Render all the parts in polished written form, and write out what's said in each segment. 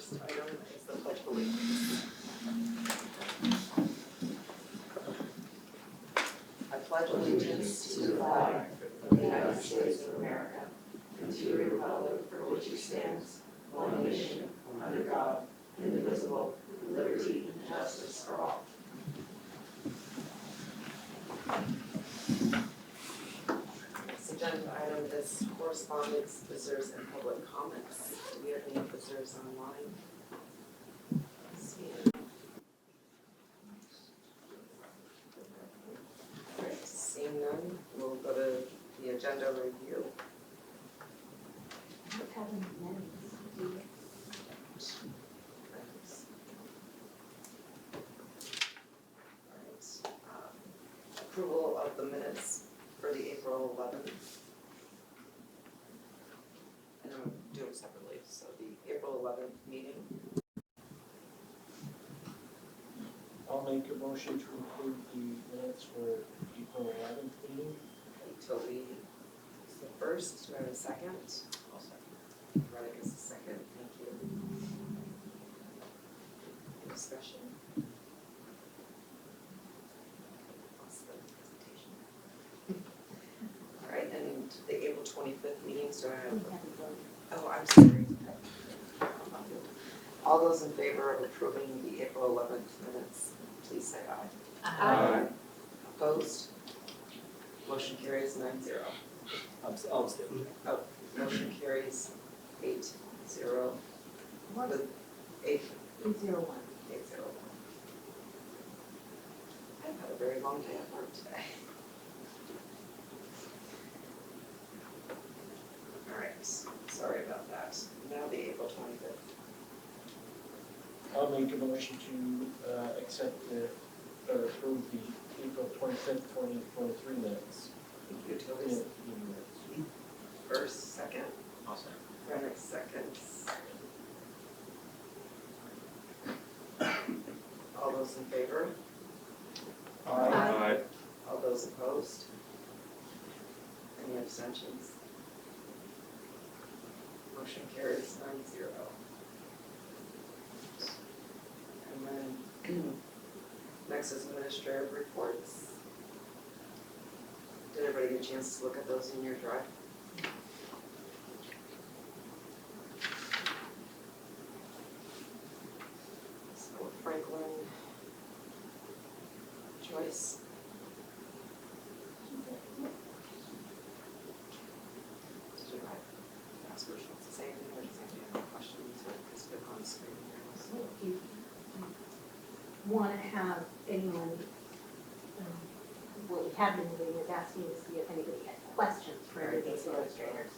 first item is the Pledge of Allegiance. I pledge allegiance to the flag of the United States of America and to the republic for which it stands, one nation, under God, indivisible, with liberty and justice for all. Next agenda item is correspondence, visitors, and public comments. Do we have any visitors online? Alright, seeing none, we'll go to the agenda review. Alright, approval of the minutes for the April 11th. And I'm doing separately, so the April 11th meeting. I'll make a motion to approve the minutes for April 11th meeting. Toby is the first, do I have a second? I'll second. Reddick is the second, thank you. Any discussion? What's the presentation? All right, and the April 25th meetings, do I have? Oh, I'm sorry. All those in favor of approving the April 11th minutes, please say aye. Aye. Opposed? Motion carries 9-0. I'll stay. Oh, motion carries 8-0. With 8-0-1. 801. I've had a very long day at work today. All right, sorry about that. Now the April 25th. I'll make a motion to accept or approve the April 25th, 2023 minutes. Thank you, Yeah, Toby. meeting minutes. First, second. I'll second. Rennick seconds. All those in favor? Aye. All those opposed? Any abstentions? Motion carries 9-0. And then, next is administrative reports. Did everybody get a chance to look at those in your drive? So Franklin, Joyce. Did I ask her if she wants to say anything or does anybody have any questions or it's been on screen here? If you want to have anyone, what we have been doing is asking to see if anybody had questions for any of these illustrators.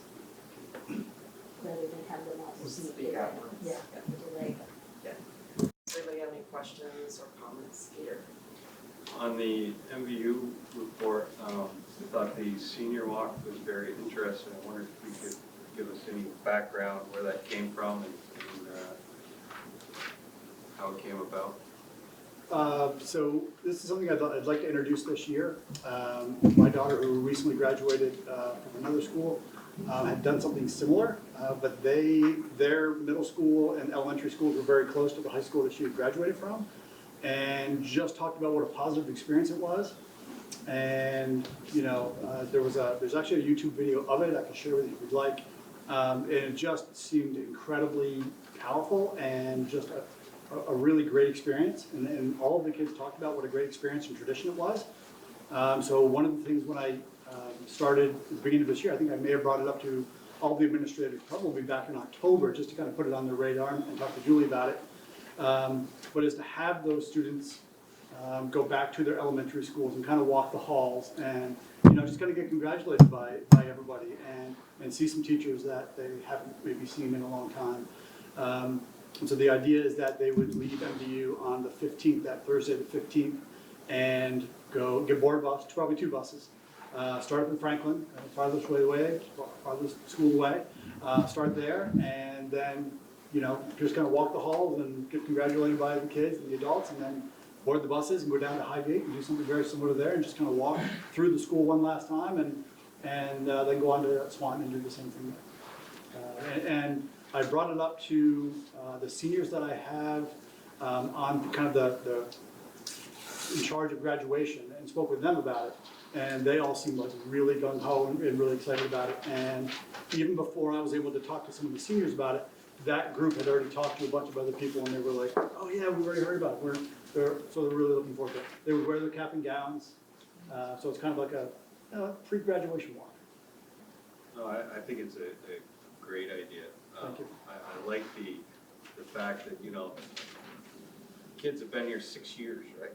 Rather than have them all Speak out. Yeah. Delay. Does anybody have any questions or comments? Peter? On the MVU report, I thought the senior walk was very interesting. I wondered if you could give us any background where that came from and how it came about. So this is something I'd like to introduce this year. My daughter, who recently graduated from another school, had done something similar, but their middle school and elementary schools were very close to the high school that she had graduated from, and just talked about what a positive experience it was. And you know, there's actually a YouTube video of it I can share with you if you'd like, and it just seemed incredibly powerful and just a really great experience, and all of the kids talked about what a great experience and tradition it was. So one of the things when I started at the beginning of this year, I think I may have brought it up to all the administrators probably back in October, just to kind of put it on their radar and talk to Julie about it, but is to have those students go back to their elementary schools and kind of walk the halls and just kind of get congratulated by everybody and see some teachers that they haven't maybe seen in a long time. And so the idea is that they would leave MDU on the 15th, that Thursday the 15th, and go get board a bus, probably 2 buses. Start up in Franklin, farthest school away. Start there, and then just kind of walk the halls and get congratulated by the kids and the adults, and then board the buses and go down to Highgate and do something very similar there, and just kind of walk through the school one last time, and then go on to Swanton and do the same thing there. And I brought it up to the seniors that I have on kind of the in charge of graduation and spoke with them about it. And they all seemed like really gung-ho and really excited about it. And even before I was able to talk to some of the seniors about it, that group had already talked to a bunch of other people and they were like, oh yeah, we already heard about it. So they're really looking forward to it. They would wear their cap and gowns. So it's kind of like a pre-graduation walk. No, I think it's a great idea. Thank you. I like the fact that, you know, kids have been here 6 years, right?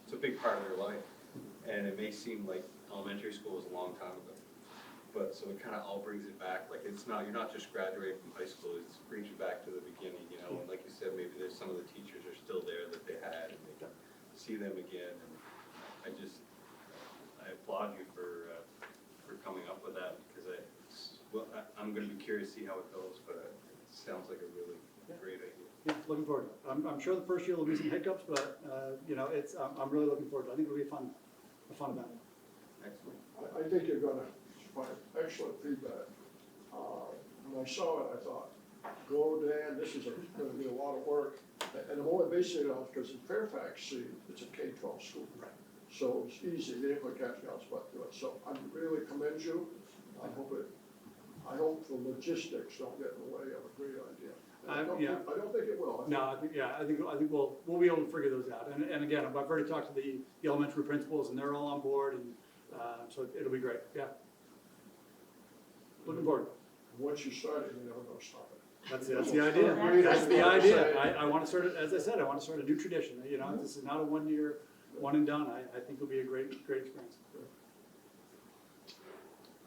It's a big part of their life. And it may seem like elementary school was a long time ago. But so it kind of all brings it back. Like you're not just graduating from high school, it brings you back to the beginning, you know. And like you said, maybe there's some of the teachers are still there that they had and they can see them again. And I applaud you for coming up with that because I'm going to be curious to see how it goes, but it sounds like a really great idea. Yeah, looking forward to it. I'm sure the first year will be some hiccups, but you know, I'm really looking forward to it. I think it'll be a fun event. Excellent. I think you're gonna find excellent feedback. When I saw it, I thought, go Dan, this is gonna be a lot of work. And I'm only basing it on, because in Fairfax, see, it's a K-12 school. Right. So it's easy, they put cash cows but do it. So I really commend you. I hope the logistics don't get in the way of a great idea. And I don't think it will. No, I think we'll be able to figure those out. And again, I've already talked to the elementary principals and they're all on board and so it'll be great. Yeah. Looking forward. Once you start it, you're never gonna stop it. That's the idea. That's the idea. I want to start it, as I said, I want to start a new tradition. You know, this is not a 1 year, one and done. I think it'll be a great experience.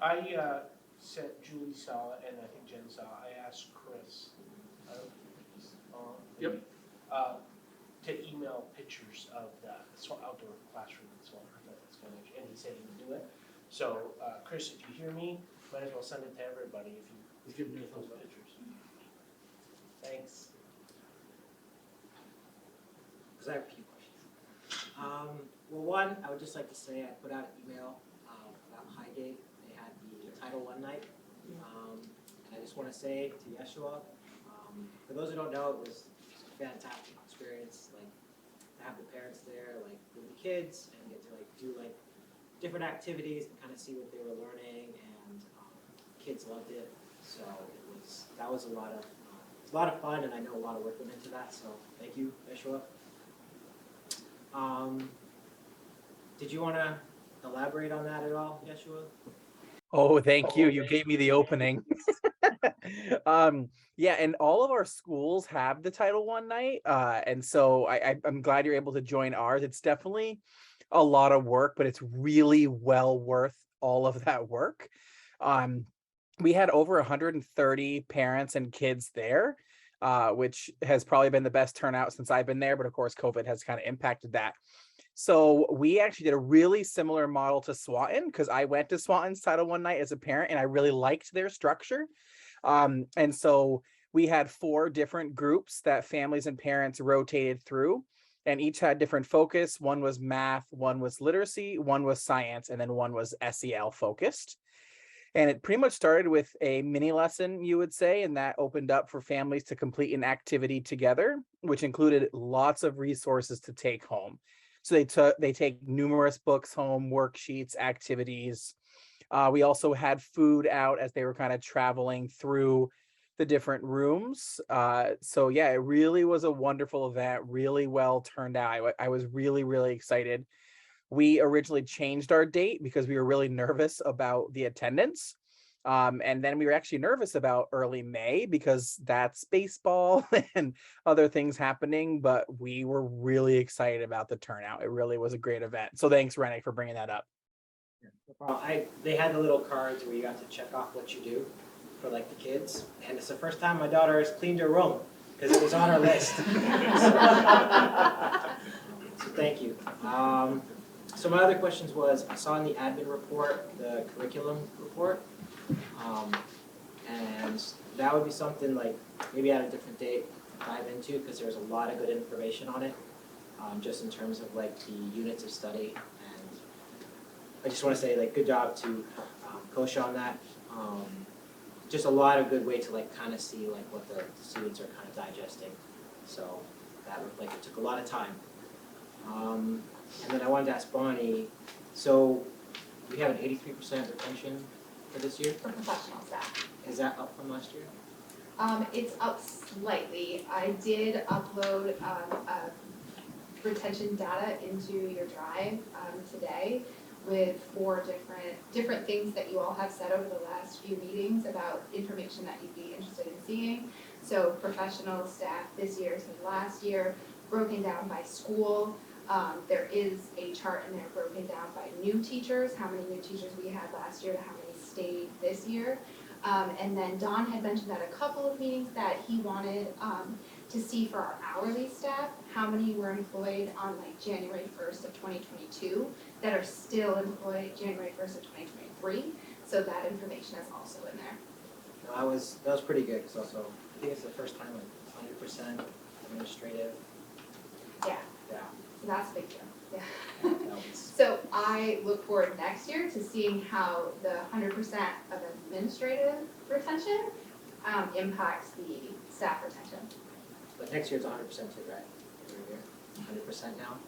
I sent Julie saw it, and I think Jen saw it. I asked Chris, Yep. to email pictures of the outdoor classroom and so on. And he said he would do it. So, Chris, if you hear me, might as well send it to everybody if you He's giving me a get those thumbs up. pictures. Thanks. Because I have a few questions. Well, one, I would just like to say I put out an email about Highgate. They had the Title I night. And I just want to say to Yeshua, for those who don't know, it was a fantastic experience. Like to have the parents there, like with the kids, and get to like do like different activities and kind of see what they were learning. And kids loved it. So that was a lot of fun, and I know a lot of work went into that. So thank you, Yeshua. Did you want to elaborate on that at all, Yeshua? Oh, thank you. You gave me the opening. Yeah, and all of our schools have the Title I night. And so I'm glad you're able to join ours. It's definitely a lot of work, but it's really well worth all of that work. We had over 130 parents and kids there, which has probably been the best turnout since I've been there. But of course, COVID has kind of impacted that. So we actually did a really similar model to Swanton because I went to Swanton's Title I night as a parent and I really liked their structure. And so we had 4 different groups that families and parents rotated through and each had different focus. One was math, one was literacy, one was science, and then one was SEL focused. And it pretty much started with a mini lesson, you would say, and that opened up for families to complete an activity together, which included lots of resources to take home. So they take numerous books home, worksheets, activities. We also had food out as they were kind of traveling through the different rooms. So yeah, it really was a wonderful event, really well turned out. I was really, really excited. We originally changed our date because we were really nervous about the attendance. And then we were actually nervous about early May because that's baseball and other things happening, but we were really excited about the turnout. It really was a great event. So thanks, Renee, for bringing that up. No problem. They had the little cards where you got to check off what you do for like the kids. And it's the first time my daughter has cleaned her room because it was on her list. So thank you. So my other questions was, I saw in the admin report, the curriculum report, and that would be something like maybe at a different date to dive into because there's a lot of good information on it, just in terms of like the units of study. And I just want to say like good job to Kosha on that. just a lot of good way to like kind of see like what the students are kind of digesting. So that looked like it took a lot of time. And then I wanted to ask Bonnie, so we have an 83% retention for this year. For professional staff. Is that up from last year? It's up slightly. I did upload retention data into your drive today with 4 different things that you all have said over the last few meetings about information that you'd be interested in seeing. So professional staff this year to last year, broken down by school. There is a chart in there broken down by new teachers, how many new teachers we had last year to how many stayed this year. And then Don had mentioned at a couple of meetings that he wanted to see for our hourly staff, how many were employed on like January 1st of 2022 that are still employed January 1st of 2023. So that information is also in there. No, that was pretty good, because also, I think it's the first time like 100% administrative. Yeah, Yeah, so that's a big deal, yeah. that was, So I look forward next year to seeing how the 100% of administrative retention impacts the staff retention. but next year's 100% too, right? Every year, 100% now.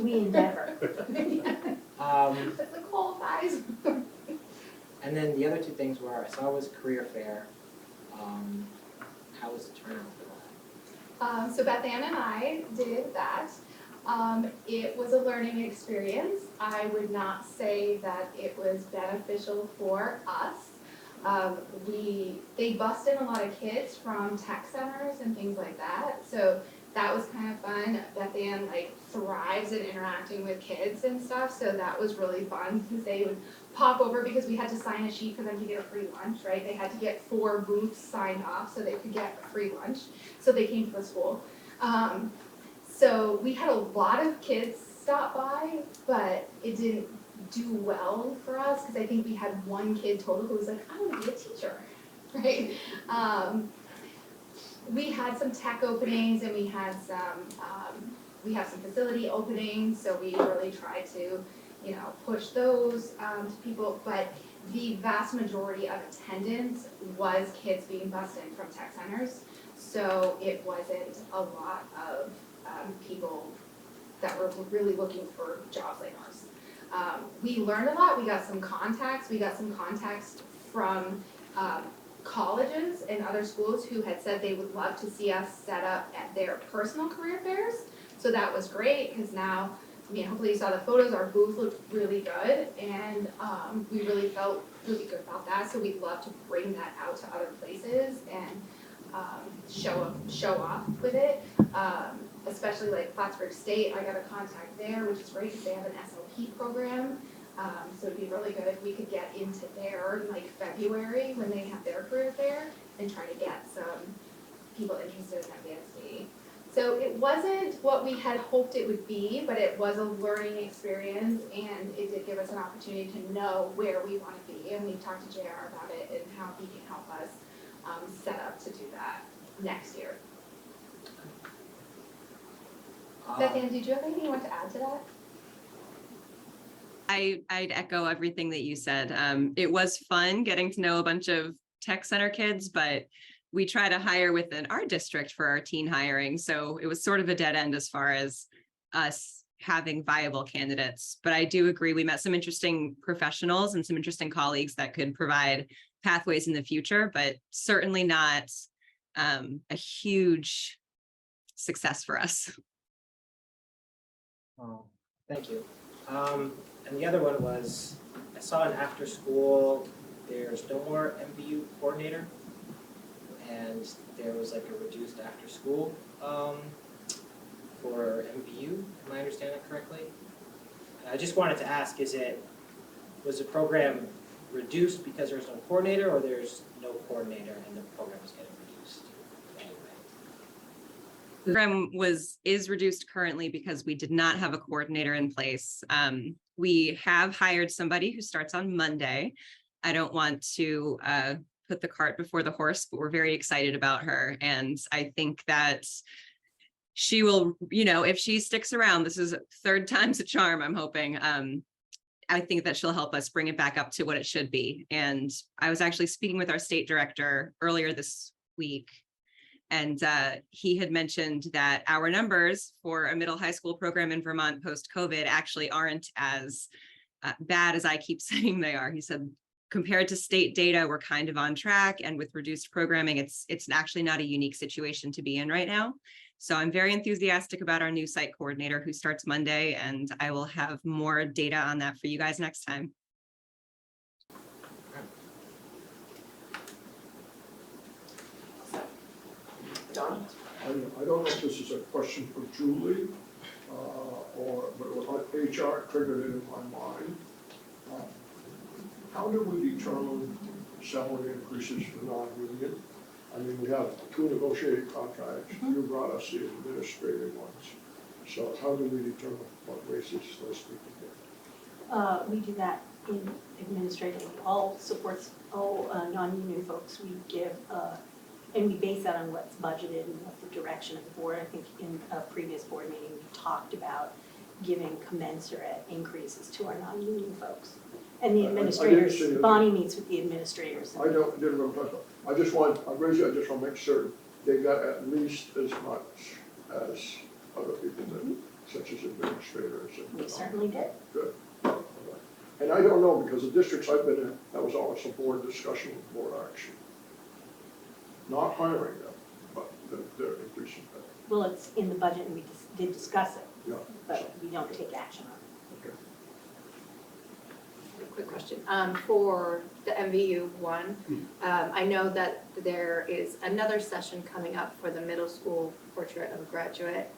We endeavor. That's the goal, guys. And then the other 2 things were, I saw was career fair. How was the turnout for that? So Beth Ann and I did that. It was a learning experience. I would not say that it was beneficial for us. They bussed in a lot of kids from tech centers and things like that. So that was kind of fun. Beth Ann like thrives in interacting with kids and stuff. So that was really fun because they would pop over because we had to sign a sheet for them to get a free lunch, right? They had to get 4 booths signed off so they could get a free lunch. So they came to the school. So we had a lot of kids stop by, but it didn't do well for us because I think we had 1 kid total who was like, I want to be a teacher, right? We had some tech openings and we have some facility openings, so we really tried to, push those to people, but the vast majority of attendance was kids being bused in from tech centers, so it wasn't a lot of people that were really looking for jobs like ours. We learned a lot, we got some contacts from colleges and other schools who had said they would love to see us set up at their personal career fairs. So that was great, because now, hopefully you saw the photos, our booth looked really good, and we really felt really good about that. So we'd love to bring that out to other places and show off with it. Especially like Plattsburgh State, I got a contact there, which is great because they have an SLP program. So it'd be really good if we could get into their like February when they have their career fair and try to get some people interested in MVSD. So it wasn't what we had hoped it would be, but it was a learning experience, and it did give us an opportunity to know where we want to be. And we talked to JR about it and how he can help us set up to do that next year. Beth Ann, did you have anything you want to add to that? I'd echo everything that you said. It was fun getting to know a bunch of tech center kids, but we try to hire within our district for our teen hiring. So it was sort of a dead end as far as us having viable candidates. But I do agree, we met some interesting professionals and some interesting colleagues that could provide pathways in the future, but certainly not a huge success for us. Oh, thank you. And the other one was, I saw an after school, there's no more MVU coordinator, and there was like a reduced after school for MVU, am I understanding that correctly? I just wanted to ask, was the program reduced because there's no coordinator, or there's no coordinator and the program is getting reduced? The program is reduced currently because we did not have a coordinator in place. We have hired somebody who starts on Monday. I don't want to put the cart before the horse, but we're very excited about her. And I think that she will, if she sticks around, this is 3rd time's a charm, I'm hoping. I think that she'll help us bring it back up to what it should be. And I was actually speaking with our state director earlier this week. And he had mentioned that our numbers for a middle high school program in Vermont post-COVID actually aren't as bad as I keep saying they are. He said, compared to state data, we're kind of on track, and with reduced programming, it's actually not a unique situation to be in right now. So I'm very enthusiastic about our new site coordinator who starts Monday, and I will have more data on that for you guys next time. Don? I don't know if this is a question for Julie, but what HR triggered it in my mind. How do we determine salary increases for non-union? I mean, we have 2 negotiated contracts. You brought us the administrative ones. So how do we determine what raises those people get? We do that in administratively. All supports, all non-union folks, we give, and we base that on what's budgeted and what the direction of the board. I think in a previous board meeting, we talked about giving commensurate increases to our non-union folks. And the administrators, Bonnie meets with the administrators. I didn't remember. I just want to make sure they got at least as much as other people did, such as administrators. And, We certainly did. Good. And I don't know, because the districts I've been in, that was always a board discussion with board action. Not hiring them, but they're increasing them. Well, it's in the budget and we did discuss it, Yeah. but we don't take action on it. Okay. Quick question. For the MVU one, I know that there is another session coming up for the middle school portrait of a graduate.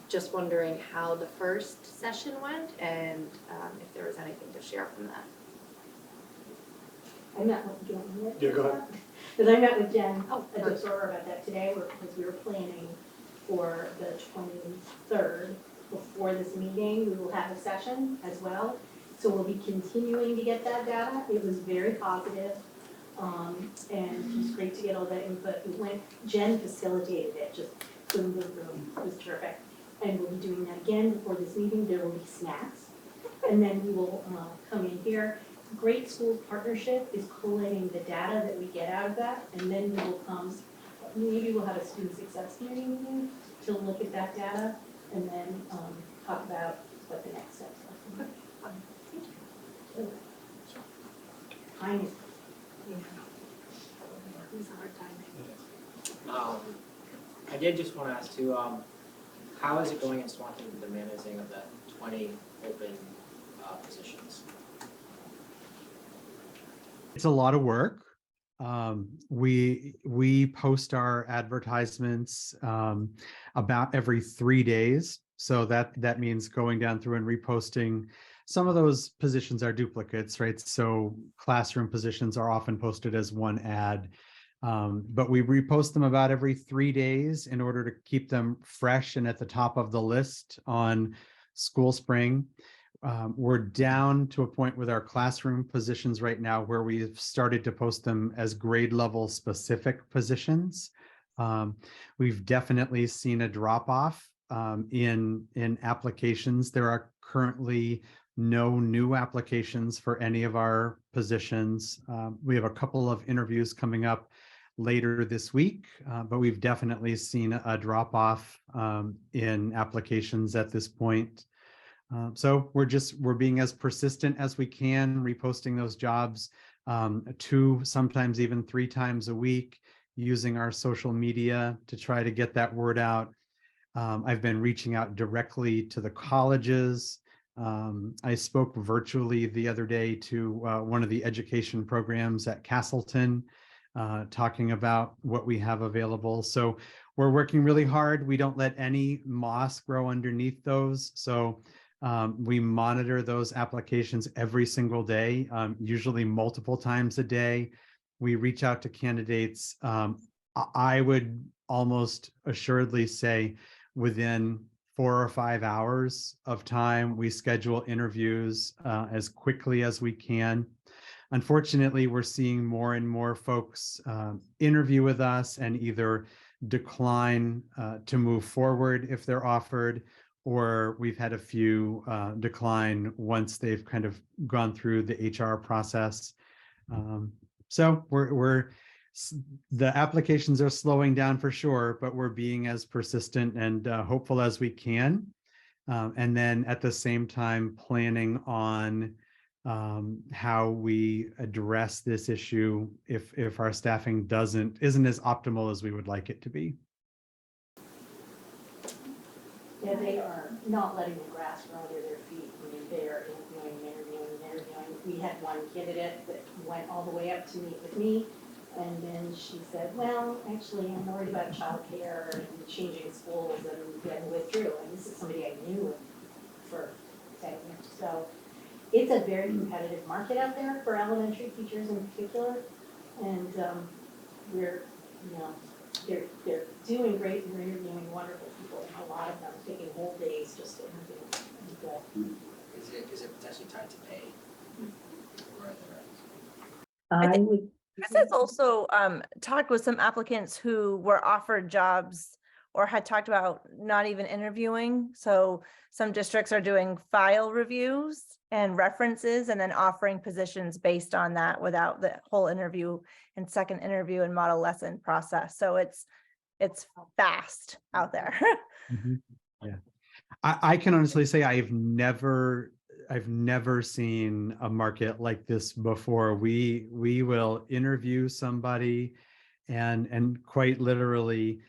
Just wondering how the first session went and if there was anything to share from that. I met with Jen. Yeah, go ahead. Because I met with Jen Oh, at the store about that today, because we were planning for the 23rd. Before this meeting, we will have a session as well. So we'll be continuing to get that data. It was very positive, and it was great to get all that input. Jen facilitated it, just boom, boom, boom. It was terrific. And we'll be doing that again before this meeting. There will be snacks. And then we will come in here. Great Schools Partnership is collating the data that we get out of that, and then we will come, maybe we'll have a student success committee meeting to look at that data, and then talk about what the next steps are. Timing. It's a hard time. I did just want to ask too, how is it going in Swanton with the managing of the 20 open positions? It's a lot of work. We post our advertisements about every 3 days. So that means going down through and reposting. Some of those positions are duplicates, right? So classroom positions are often posted as one ad, but we repost them about every 3 days in order to keep them fresh and at the top of the list on School Spring. We're down to a point with our classroom positions right now where we've started to post them as grade level specific positions. We've definitely seen a drop off in applications. There are currently no new applications for any of our positions. We have a couple of interviews coming up later this week, but we've definitely seen a drop off in applications at this point. So we're being as persistent as we can, reposting those jobs 2, sometimes even 3 times a week, using our social media to try to get that word out. I've been reaching out directly to the colleges. I spoke virtually the other day to one of the education programs at Castleton, talking about what we have available. So we're working really hard. We don't let any moss grow underneath those. So we monitor those applications every single day, usually multiple times a day. We reach out to candidates. I would almost assuredly say within 4 or 5 hours of time, we schedule interviews as quickly as we can. Unfortunately, we're seeing more and more folks interview with us and either decline to move forward if they're offered, or we've had a few decline once they've kind of gone through the HR process. So the applications are slowing down for sure, but we're being as persistent and hopeful as we can. And then at the same time, planning on how we address this issue if our staffing isn't as optimal as we would like it to be. Yeah, they are not letting the grass grow under their feet. I mean, they are interviewing. We had one candidate that went all the way up to meet with me. And then she said, well, actually, I'm worried about childcare and changing schools, and then withdrew. And this is somebody I knew for 10 years. So it's a very competitive market out there for elementary teachers in particular. And we're, you know, they're doing great and we're interviewing wonderful people. And a lot of them taking whole days just to interview. And, Is it potentially tied to pay? Where I think- would. Chris has also talked with some applicants who were offered jobs or had talked about not even interviewing. So some districts are doing file reviews and references and then offering positions based on that without the whole interview and second interview and model lesson process. So it's fast out there. Yeah, I can honestly say I've never seen a market like this before. We will interview somebody and quite literally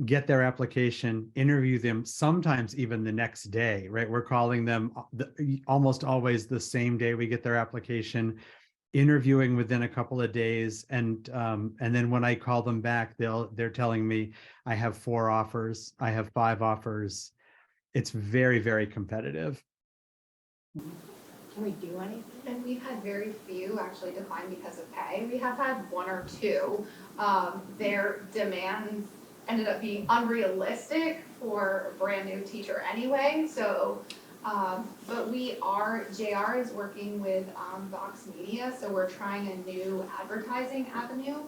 get their application, interview them, sometimes even the next day, right? We're calling them almost always the same day we get their application, interviewing within a couple of days. And then when I call them back, they're telling me, I have 4 offers, I have 5 offers. It's very, very competitive. can we do anything? And we've had very few actually decline because of pay. We have had 1 or 2. Their demands ended up being unrealistic for a brand new teacher anyway. So, but JR is working with Vox Media, so we're trying a new advertising avenue.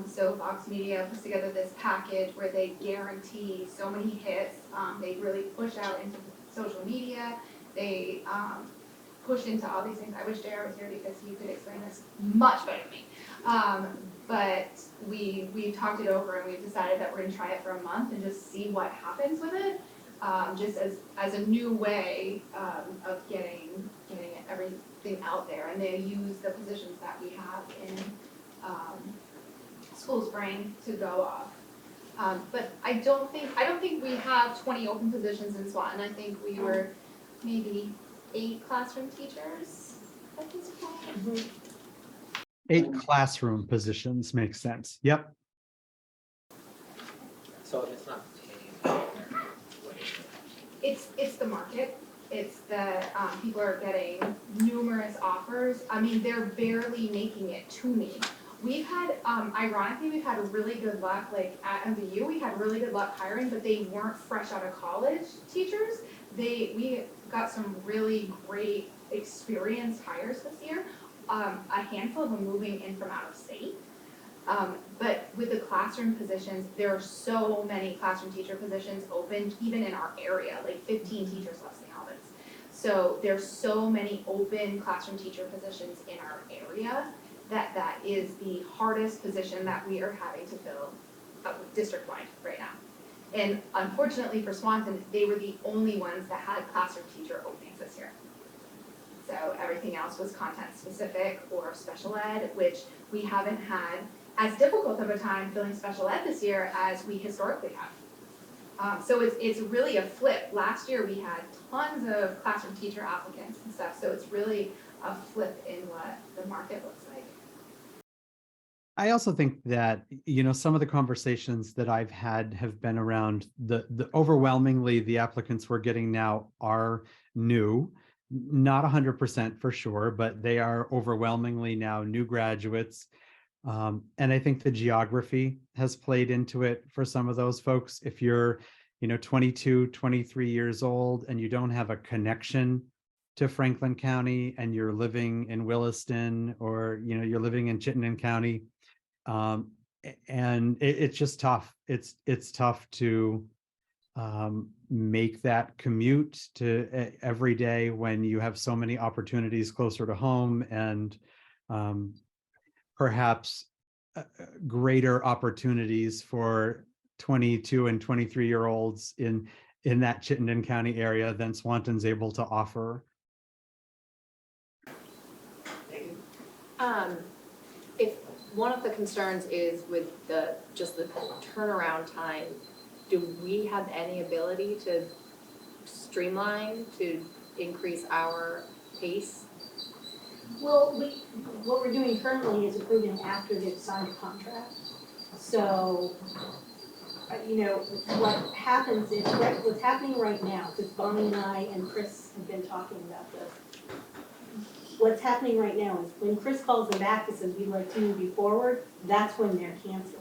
So Vox Media puts together this package where they guarantee so many hits. They really push out into social media. They push into all these things. I wish JR was here because he could explain this much better than me. But we've talked it over and we've decided that we're gonna try it for a month and just see what happens with it. Just as a new way of getting everything out there. And they use the positions that we have in School Spring to go off. But I don't think we have 20 open positions in Swanton. I think we were maybe 8 classroom teachers at this point. 8 classroom positions makes sense. Yep. So if it's not paying, what is it? It's the market. It's the people are getting numerous offers. I mean, they're barely making it to me. We've had, ironically, we've had really good luck, like at MVU, we had really good luck hiring, but they weren't fresh out of college teachers. We got some really great experienced hires this year. A handful of them moving in from out of state. But with the classroom positions, there are so many classroom teacher positions open, even in our area, like 15 teachers less than Albans. So there's so many open classroom teacher positions in our area that is the hardest position that we are having to fill district-wide right now. And unfortunately for Swanton, they were the only ones that had classroom teacher openings this year. So everything else was content specific or special ed, which we haven't had as difficult of a time filling special ed this year as we historically have. So it's really a flip. Last year we had tons of classroom teacher applicants and stuff, so it's really a flip in what the market looks like. I also think that, some of the conversations that I've had have been around the overwhelmingly the applicants we're getting now are new, not 100% for sure, but they are overwhelmingly now new graduates. And I think the geography has played into it for some of those folks. If you're, 22, 23 years old and you don't have a connection to Franklin County and you're living in Williston or, you're living in Chittenden County, and it's just tough. It's tough to make that commute to every day when you have so many opportunities closer to home, and perhaps greater opportunities for 22 and 23-year-olds in that Chittenden County area than Swanton's able to offer. If one of the concerns is with just the turnaround time, do we have any ability to streamline, to increase our pace? Well, what we're doing currently is approving after they've signed a contract. So, what happens is, what's happening right now, because Bonnie and I and Chris have been talking about this. What's happening right now is when Chris calls them back and says, we'd like to move you forward, that's when they're canceling.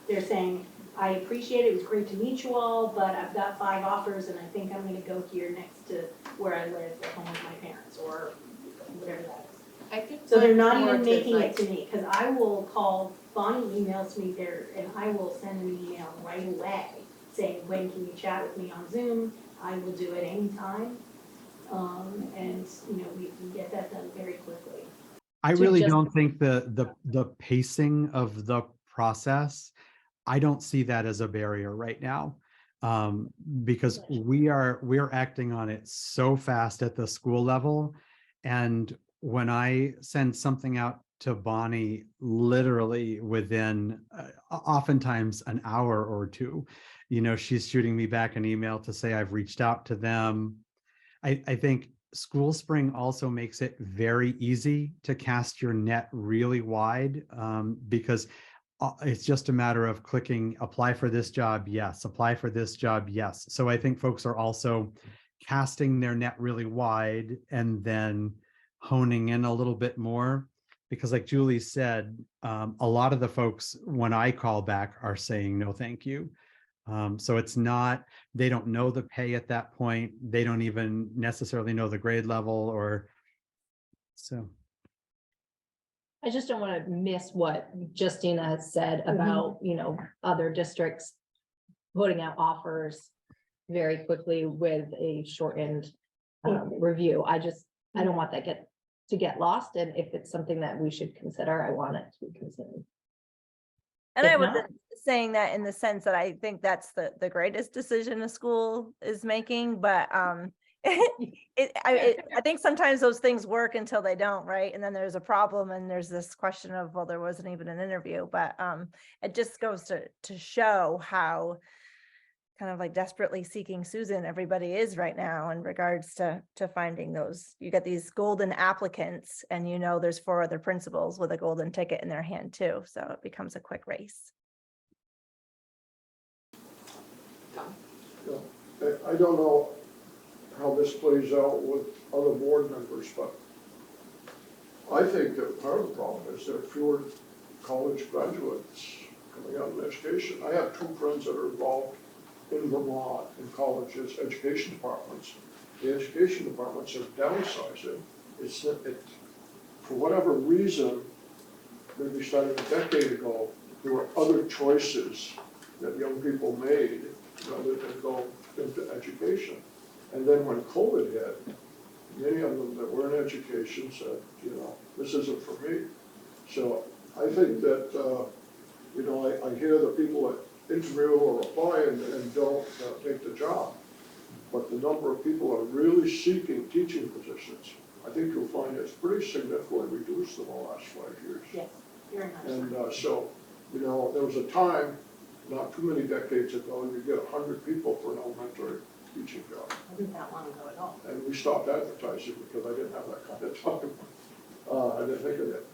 They're saying, I appreciate it, it was great to meet you all, but I've got 5 offers and I think I'm gonna go here next to where I live at home with my parents, or whatever that is. I think So they're not more even to, making like, it to me, because I will call, Bonnie emails me there, and I will send an email right away saying, when can you chat with me on Zoom? I will do it anytime. And, we can get that done very quickly. I really don't think the pacing of the process, I don't see that as a barrier right now. Because we're acting on it so fast at the school level. And when I send something out to Bonnie, literally within oftentimes an hour or two, she's shooting me back an email to say I've reached out to them. I think School Spring also makes it very easy to cast your net really wide, because it's just a matter of clicking apply for this job, yes, apply for this job, yes. So I think folks are also casting their net really wide and then honing in a little bit more, because like Julie said, a lot of the folks when I call back are saying no thank you. So it's not, they don't know the pay at that point. They don't even necessarily know the grade level, or so. I just don't want to miss what Justina has said about, other districts putting out offers very quickly with a shortened review. I don't want that to get lost. And if it's something that we should consider, I want it to be considered. And If I wasn't not- saying that in the sense that I think that's the greatest decision a school is making, but I think sometimes those things work until they don't, right? And then there's a problem and there's this question of, well, there wasn't even an interview, but it just goes to show how kind of like desperately seeking Susan everybody is right now in regards to finding those. You get these golden applicants and there's 4 other principals with a golden ticket in their hand too, so it becomes a quick race. I don't know how this plays out with other board members, but I think that part of the problem is there are fewer college graduates coming out of education. I have 2 friends that are involved in Vermont in colleges, education departments. The education departments are downsizing. For whatever reason, maybe starting a decade ago, there were other choices that young people made rather than go into education. And then when COVID hit, many of them that were in education said, this isn't for me. So I think that, I hear the people that interview or apply and don't take the job. But the number of people that are really seeking teaching positions, I think you'll find it's pretty significantly reduced in the last 5 years. Yes, very much. And so, there was a time, not too many decades ago, you get 100 people for an elementary teaching job. Wasn't that long ago at all. And we stopped advertising because I didn't have that kind of time. I didn't think of it.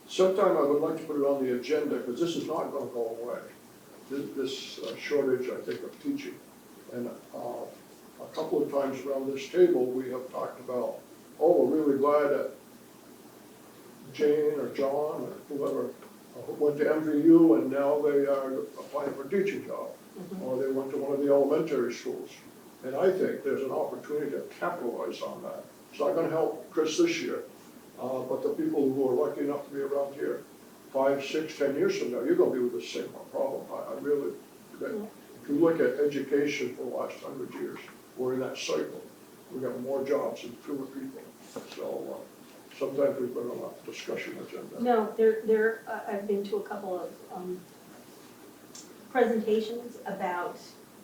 Sometime I would like to put it on the agenda because this is not going to go away. This shortage, I think, of teaching. And a couple of times around this table, we have talked about, we're really glad that Jane or John or whoever went to MVU and now they are applying for a teaching job. Or they went to one of the elementary schools. And I think there's an opportunity to capitalize on that. It's not going to help Chris this year, but the people who are lucky enough to be around here 5, 6, 10 years from now, you're going to be with the same problem. I really, if you look at education for the last 100 years, we're in that cycle. We got more jobs and fewer people. So sometimes we put on a discussion agenda. No, I've been to a couple of presentations about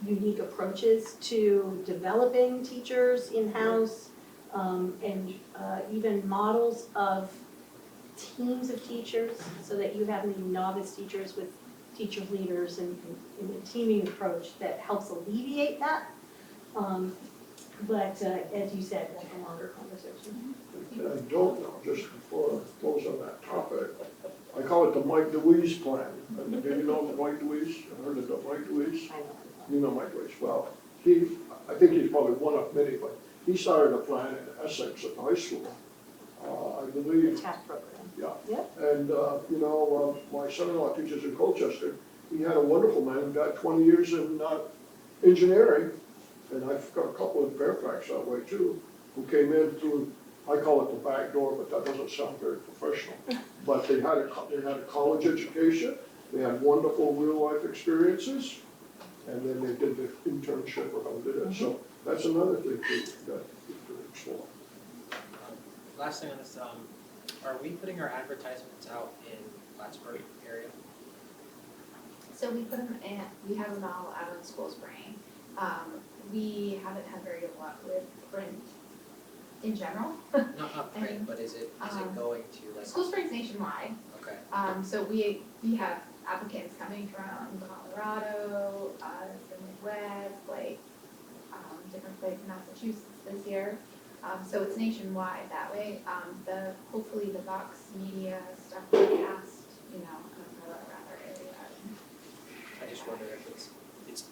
unique approaches to developing teachers in-house, and even models of teams of teachers, so that you have any novice teachers with teacher leaders and a teaming approach that helps alleviate that. But as you said, like a longer conversation. And I don't know, just before I close on that topic, I call it the Mike DeWeese plan. And do you know Mike DeWeese? I've heard of the Mike DeWeese? I know. You know Mike DeWeese. Well, I think he's probably one of many, but he started a plan in Essex at the high school. I believe, TAP program. yeah. Yep. And, my son-in-law teaches in Colchester. He had a wonderful man who got 20 years in engineering. And I've got a couple in Fairfax that way too, who came in through, I call it the back door, but that doesn't sound very professional. But they had a college education, they had wonderful real-life experiences, and then they did the internship or how they did it. So that's another thing to explore. Last thing on this, are we putting our advertisements out in Plattsburgh area? So we put them in, we have them all out in School Spring. We haven't had very good luck with print in general. Not print, but is it going to like? School Spring's nationwide. Okay. So we have applicants coming from Colorado, the Midwest, like, different places in Massachusetts this year. So it's nationwide that way. Hopefully the Vox Media stuff will cast, around our area. I just wonder if it's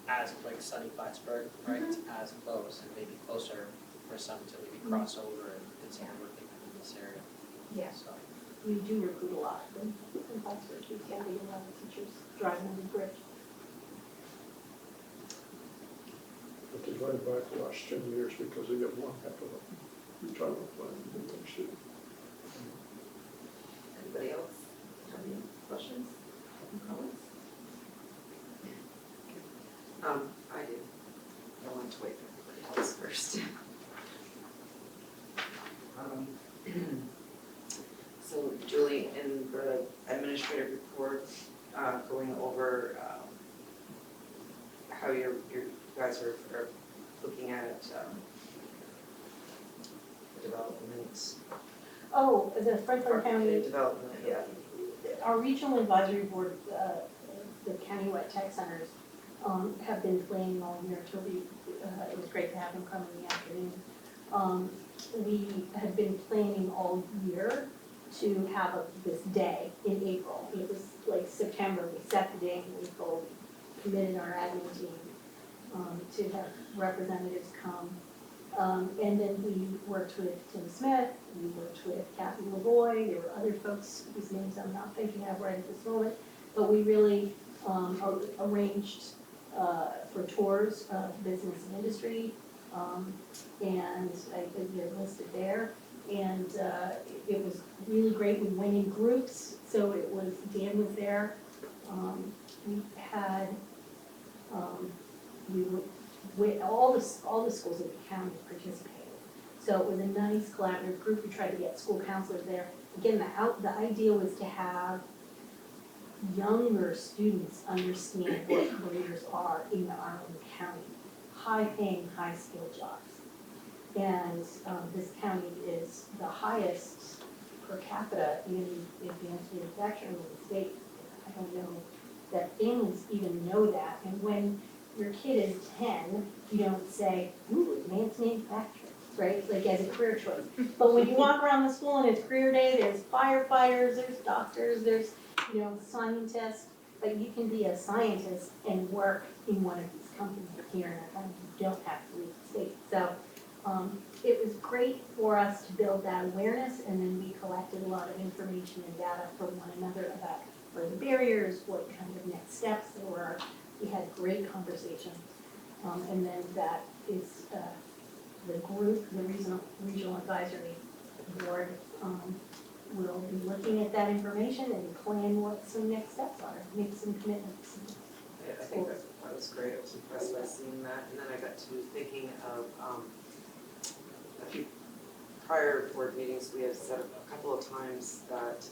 as like sunny Plattsburgh, right? It's as close and maybe closer for some to maybe cross over and some working in this area. Yeah. So. We do recruit a lot in Plattsburgh, we can be a lot of teachers driving on the bridge. But they're going back the last 10 years because they get one heck of a retirement plan in New York City. Anybody else have any questions, comments? I do. I want to wait for everybody else first. So Julie, in the administrative report, going over how you guys are looking at the development. Oh, the Franklin County, Development, yeah. our regional advisory board, the countywide tech centers, have been planning all year. Toby, it was great to have him come in the afternoon. We had been planning all year to have this day in April. It was like September, we set the date in April, we committed our admin team to have representatives come. And then we worked with Tim Smith, we worked with Kathy LaVoy, there were other folks whose names I'm not thinking of right at this moment, but we really arranged for tours of business and industry, and they're listed there. And it was really great. We went in groups, so it was, Dan was there. We had, all the schools in the county participated. So it was a nice collaborative group. We tried to get school counselors there. Again, the idea was to have younger students understand what careers are in our own county. High-paying, high-skilled jobs. And this county is the highest per capita in advanced manufacturing in the state. I don't know that families even know that. And when your kid is 10, you don't say, ooh, advanced manufacturing, right? Like as a career choice. But when you walk around the school and it's career day, there's firefighters, there's doctors, there's, scientists. But you can be a scientist and work in one of these companies here in our county. You don't have to leave the state. So it was great for us to build that awareness, and then we collected a lot of information and data from one another about what are the barriers, what kind of next steps there were. We had great conversations. And then that is the group, the regional advisory board will be looking at that information and plan what some next steps are, make some commitments. I think that's part that was great. I was impressed by seeing that. And then I got to thinking of a few prior board meetings, we have said a couple of times that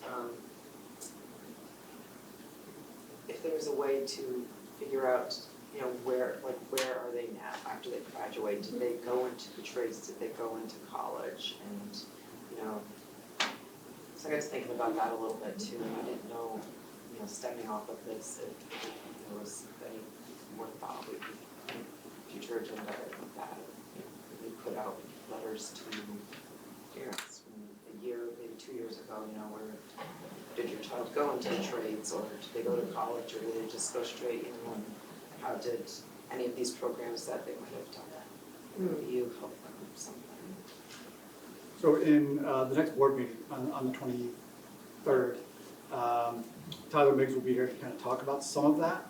if there was a way to figure out, you know, where are they now after they graduate? Did they go into the trades? Did they go into college? And, you know, so I got to thinking about that a little bit too. And I didn't know, you know, stemming off of this, if there was any more thought we could, future agenda like that. We put out letters to parents from a year, maybe 2 years ago, you know, where did your child go into the trades, or did they go to college, or did they just go straight, you know, and how did any of these programs that they might have done that? You help them something. So in the next board meeting on the 23rd, Tyler Miggs will be here to kind of talk about some of that.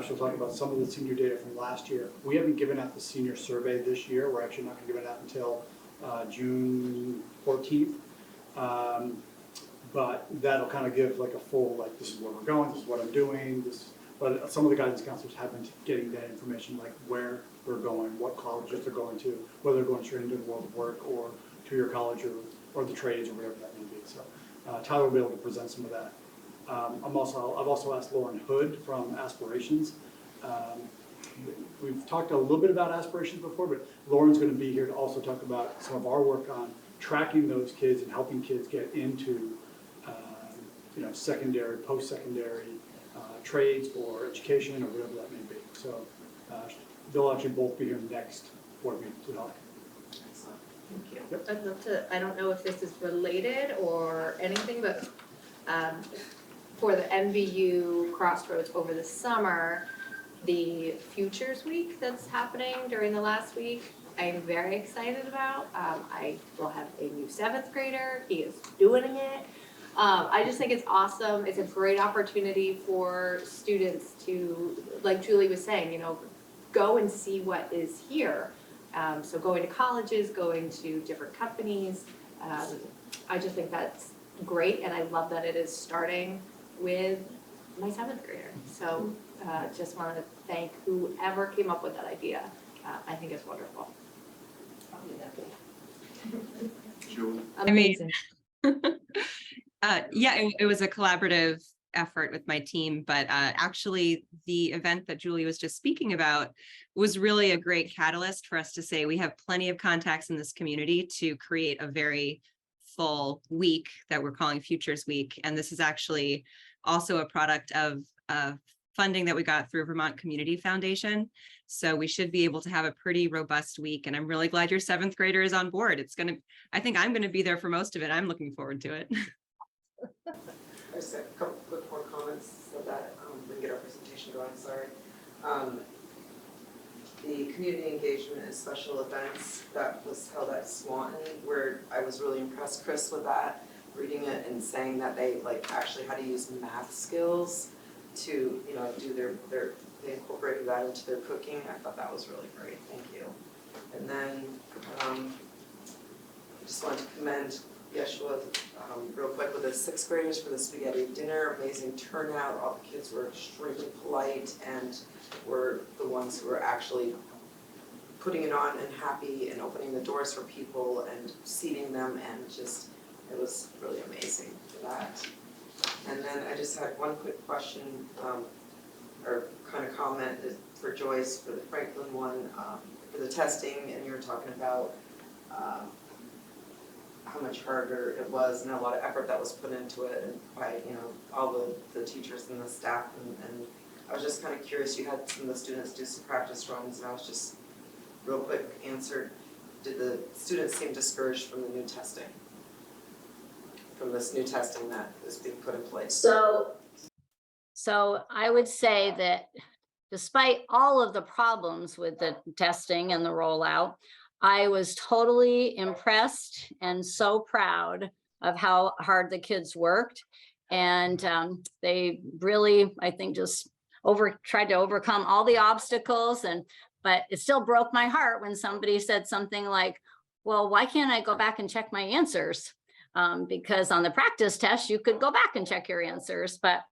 She'll talk about some of the senior data from last year. We haven't given out the senior survey this year. We're actually not going to give it out until June 14th. But that'll kind of give like a full, like, this is where we're going, this is what I'm doing, this. But some of the guidance counselors have been getting that information, like where we're going, what colleges they're going to, whether they're going straight into the world of work or two-year college or the trades or whatever that may be. So Tyler will be able to present some of that. I've also asked Lauren Hood from Aspirations. We've talked a little bit about Aspirations before, but Lauren's going to be here to also talk about some of our work on tracking those kids and helping kids get into you know, secondary, post-secondary trades or education or whatever that may be. So they'll actually both be here next board meeting to talk. Excellent. Thank you. Yep. I'd love to, I don't know if this is related or anything, but for the MVU Crossroads over the summer, the Futures Week that's happening during the last week, I'm very excited about. I will have a new 7th grader. He is doing it. I just think it's awesome. It's a great opportunity for students to, like Julie was saying, you know, go and see what is here. So going to colleges, going to different companies. I just think that's great, and I love that it is starting with my 7th grader. So just want to thank whoever came up with that idea. I think it's wonderful. Amazing. Yeah, it was a collaborative effort with my team, but actually the event that Julie was just speaking about was really a great catalyst for us to say we have plenty of contacts in this community to create a very full week that we're calling Futures Week. And this is actually also a product of funding that we got through Vermont Community Foundation. So we should be able to have a pretty robust week. And I'm really glad your 7th grader is on board. I think I'm gonna be there for most of it. I'm looking forward to it. I just have a couple quick more comments so that we can get our presentation going, sorry. The community engagement and special events that was held at Swanton, where I was really impressed, Chris, with that, reading it and saying that they like actually had to use math skills to, you know, do they incorporated that into their cooking. I thought that was really great, thank you. And then I just wanted to commend Yeshua real quick with the 6th graders for the spaghetti dinner. Amazing turnout. All the kids were extremely polite and were the ones who were actually putting it on and happy and opening the doors for people and seating them, and just it was really amazing for that. And then I just had one quick question or kind of comment for Joyce for the Franklin one for the testing, and you were talking about how much harder it was and a lot of effort that was put into it, and by, you know, all the teachers and the staff, and I was just kind of curious, you had some of the students do some practice runs, and I was just real quick answer, did the students seem discouraged from the new testing? From this new testing that is being put in place? So I would say that despite all of the problems with the testing and the rollout, I was totally impressed and so proud of how hard the kids worked. And they really, I think, just tried to overcome all the obstacles. But it still broke my heart when somebody said something like, well, why can't I go back and check my answers? Because on the practice test, you could go back and check your answers. But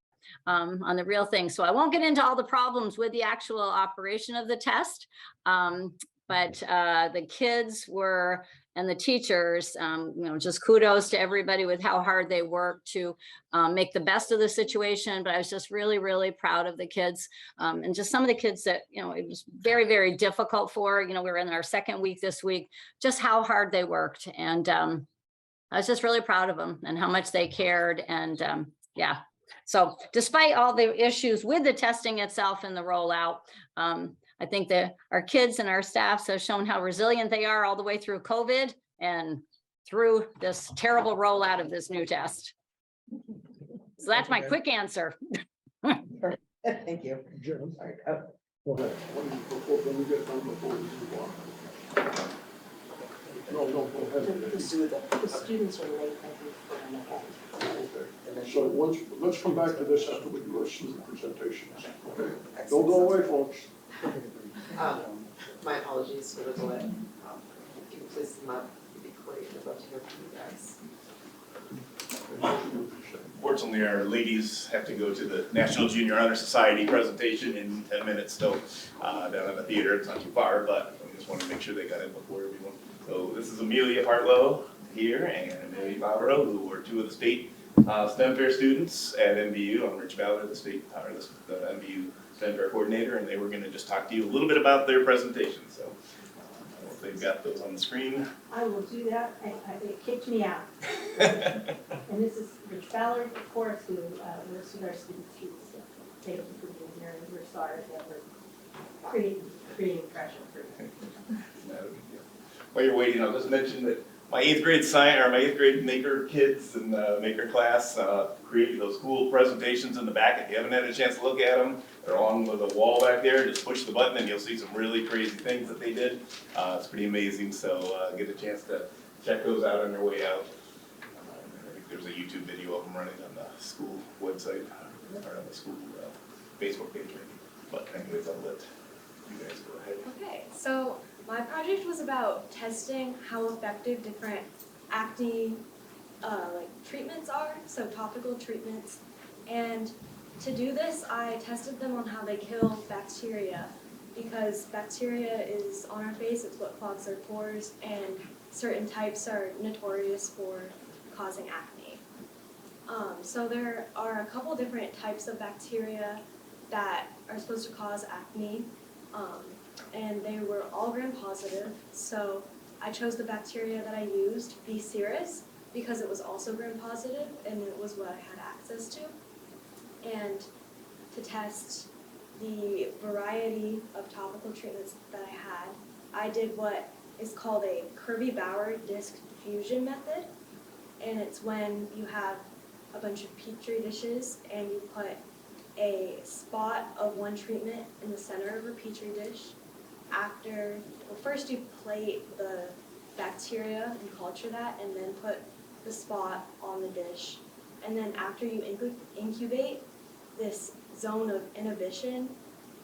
on the real thing. So I won't get into all the problems with the actual operation of the test. But the kids were, and the teachers, just kudos to everybody with how hard they worked to make the best of the situation. But I was just really, really proud of the kids, and just some of the kids that, it was very, very difficult for. We were in our second week this week, just how hard they worked. And I was just really proud of them and how much they cared. And yeah, so despite all the issues with the testing itself and the rollout, I think that our kids and our staffs have shown how resilient they are all the way through COVID and through this terrible rollout of this new test. So that's my quick answer. Thank you. Jim, Sorry. go ahead. When we get done before we move on. No, go ahead. The students are late, I think, for an event. Okay. So let's come back to this after we do our student presentations, okay? Don't go away, folks. My apologies for the delay. If you could please come up, it'd be great. I'd love to hear from you guys. Fortunately, our ladies have to go to the National Junior Honor Society presentation in 10 minutes, so down in the theater. It's not too far, but I just wanted to make sure they got in before everyone. So this is Amelia Hartlow here and Amelia Bavaro, who were two of the state STEM Fair students at MVU. I'm Rich Ballard, the MVU STEM Fair coordinator, and they were going to just talk to you a little bit about their presentation. So they've got those on the screen. I will do that. It kicked me out. And this is Rich Ballard, of course, who works with our students. He's taken to the here, and we're sorry that we're creating pressure for you. While you're waiting, I'll just mention that my eighth grade maker kids and maker class created those cool presentations in the back. If you haven't had a chance to look at them, they're on the wall back there. Just push the button and you'll see some really crazy things that they did. It's pretty amazing, so get a chance to check those out on your way out. I think there's a YouTube video of them running on the school website, or on the school Facebook page maybe. But anyways, I'll let you guys go ahead. Okay, so my project was about testing how effective different acne treatments are, so topical treatments. And to do this, I tested them on how they kill bacteria, because bacteria is on our face, it's what clogs our pores, and certain types are notorious for causing acne. So there are a couple different types of bacteria that are supposed to cause acne. And they were all gram-positive, so I chose the bacteria that I used, B. cereus, because it was also gram-positive and it was what I had access to. And to test the variety of topical treatments that I had, I did what is called a Kirby-Bauer disc diffusion method, and it's when you have a bunch of Petri dishes and you put a spot of one treatment in the center of a Petri dish. First you plate the bacteria and culture that, and then put the spot on the dish. And then after you incubate, this zone of inhibition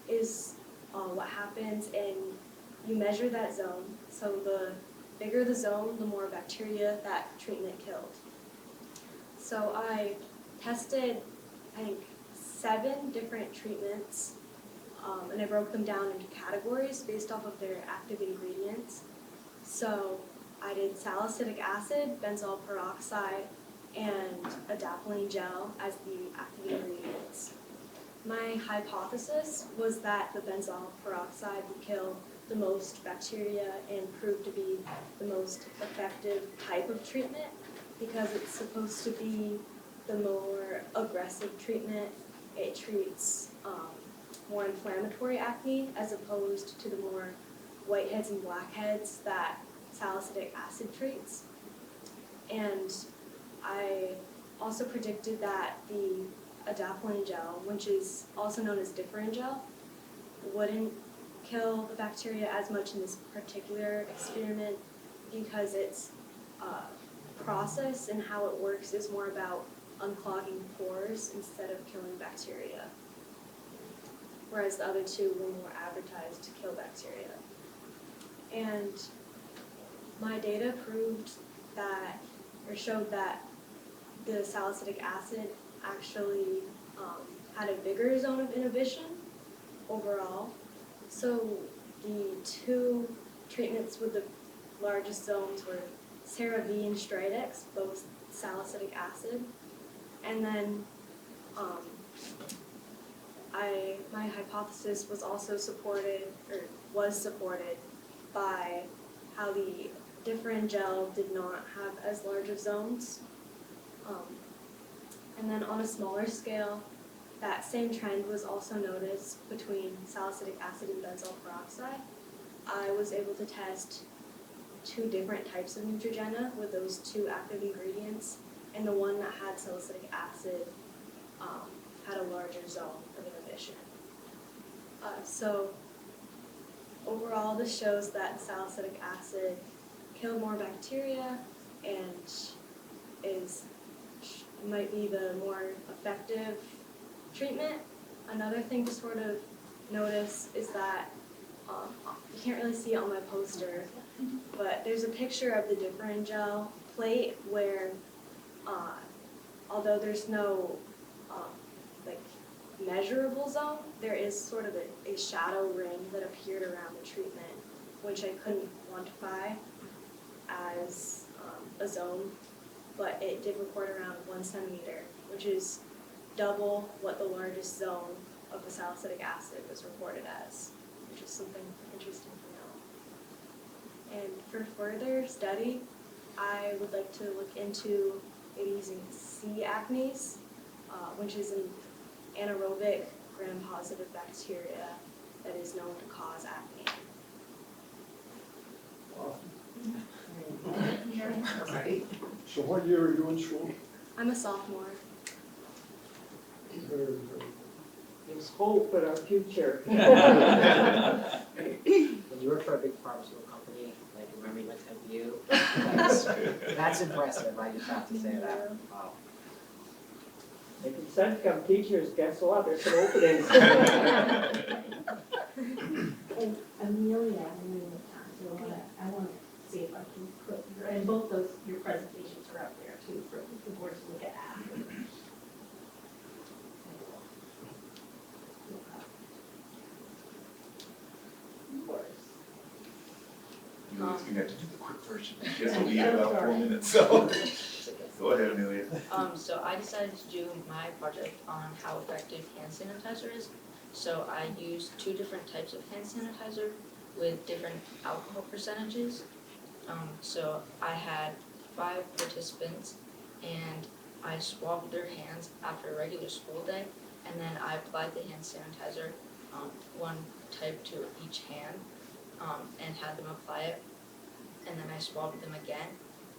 is what happens, and you measure that zone. So the bigger the zone, the more bacteria that treatment killed. So I tested, I think, 7 different treatments, and I broke them down into categories based off of their active ingredients. So I did salicylic acid, benzoyl peroxide, and adapalene gel as the active ingredients. My hypothesis was that the benzoyl peroxide would kill the most bacteria and prove to be the most effective type of treatment, because it's supposed to be the more aggressive treatment. It treats more inflammatory acne as opposed to the more whiteheads and blackheads that salicylic acid treats. And I also predicted that the adapalene gel, which is also known as differin gel, wouldn't kill the bacteria as much in this particular experiment, because its process and how it works is more about unclogging pores instead of killing bacteria, whereas the other two were more advertised to kill bacteria. And my data proved that, or showed that, the salicylic acid actually had a bigger zone of inhibition overall. So the two treatments with the largest zones were CeraV and Stridex, both salicylic acid. And then my hypothesis was also supported, or was supported, by how the different gel did not have as large of zones. And then on a smaller scale, that same trend was also noticed between salicylic acid and benzoyl peroxide. I was able to test 2 different types of Neutrogena with those 2 active ingredients, and the one that had salicylic acid had a larger zone of inhibition. So overall, this shows that salicylic acid killed more bacteria and might be the more effective treatment. Another thing to sort of notice is that you can't really see it on my poster, but there's a picture of the Differin gel plate where, although there's no like measurable zone, there is sort of a shadow ring that appeared around the treatment, which I couldn't quantify as a zone, but it did report around 1 centimeter, which is double what the largest zone of the salicylic acid was reported as, which is something interesting to know. And for further study, I would like to look into maybe using C. acnes, which is an anaerobic gram-positive bacteria that is known to cause acne. Wow. So what year are you in school? I'm a sophomore. Very, very. There's hope for our future. When you work for a big pharmaceutical company, like remember you went to MVU, that's impressive, I just have to say that. Wow. If you decide to become teachers, guess what, there's some openings. And Amelia, I want to see if I can put, and both those, your presentations are up there too for the board to look at after. Amelia's gonna have to do the quick version. Yes, we'll be about 4 minutes, so. Go ahead, Amelia. So I decided to do my project on how effective hand sanitizer is. So I used 2 different types of hand sanitizer with different alcohol percentages. So I had 5 participants and I swabbed their hands after a regular school day, and then I applied the hand sanitizer, 1 type to each hand, and had them apply it, and then I swabbed them again.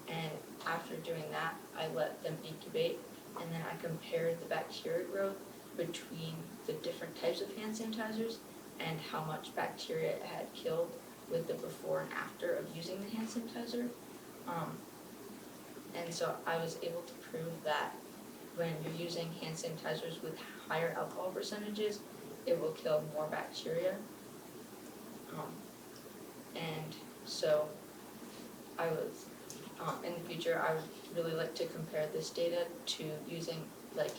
And after doing that, I let them incubate, and then I compared the bacteria growth between the different types of hand sanitizers and how much bacteria it had killed with the before and after of using the hand sanitizer. And so I was able to prove that when you're using hand sanitizers with higher alcohol percentages, it will kill more bacteria. And so I was, in the future, I would really like to compare this data to using like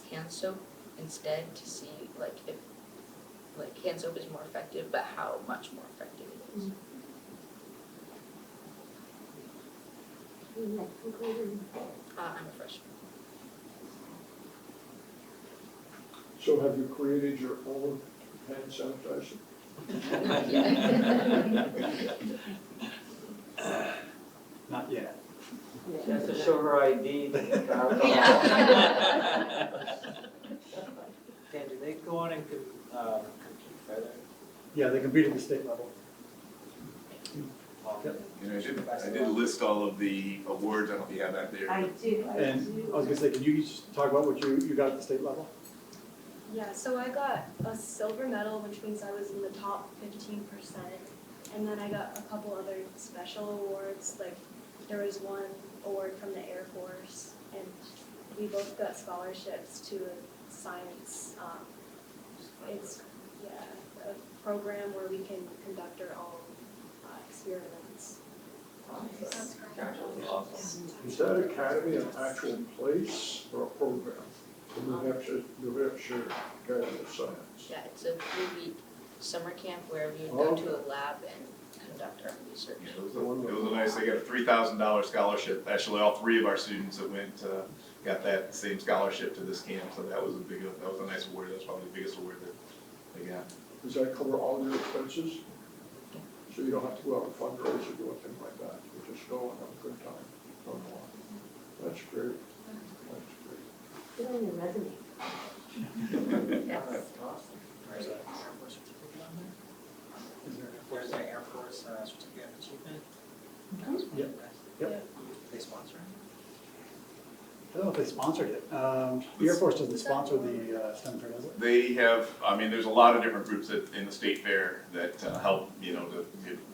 hand soap instead, to see like if like hand soap is more effective, but how much more effective it is. I'm a freshman. So have you created your own hand sanitizer? Not yet. Not yet. She has to show her ID. Dan, do they go on and compete further? Yeah, they compete at the state level. And I did list all of the awards, I don't know if you have that there. I do. And I was gonna say, can you just talk about what you got at the state level? Yeah, so I got a silver medal, which means I was in the top 15%. And then I got a couple other special awards, like there was one award from the Air Force, and we both got scholarships to a science, it's a program where we can conduct our own experiments. Is that academy an actual place or a program? New Hampshire Academy of Science. Yeah, it's a 3-week summer camp where we would go to a lab and conduct our research. Yeah, it was a nice, they got a $3,000 scholarship. Actually, all 3 of our students that went, got that same scholarship to this camp, so that was a nice award. That's probably the biggest award that they got. Does that cover all your expenses? So you don't have to go out and fundraise or do anything like that, you just go and have a good time, on the line. That's great, that's great. Put on your resume. Yes. Awesome. There's an Air Force certificate on there. There's an Air Force certificate of achievement. That was one of the best. Yep. They sponsor it? I don't know if they sponsored it. The Air Force doesn't sponsor the STEM fair, does it? They have, I mean, there's a lot of different groups in the state fair that help, you know, to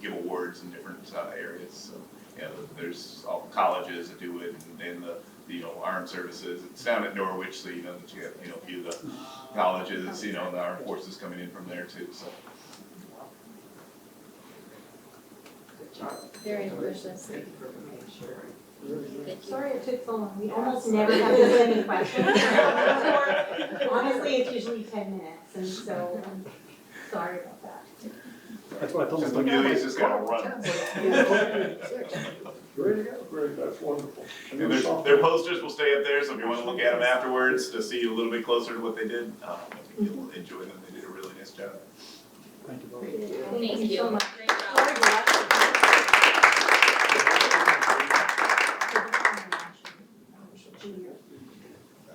give awards in different areas. So, yeah, there's all colleges that do it, and the you know, armed services. It's down at Norwich, so you know that you have, you know, a few of the colleges, you know, the armed forces coming in from there too. So. Good job. Very impressive. Thank you for making sure. Sorry it took so long. We almost never have this many questions. Honestly, it's usually 10 minutes, and so I'm sorry about that. That's what I told Just them. Amelia's just gotta run. Great, that's wonderful. And their posters will stay up there, so if you want to look at them afterwards to see a little bit closer to what they did, I think you'll enjoy them. They did a really nice job. Thank you both. Thank you so much. Great job. Sorry to rush you.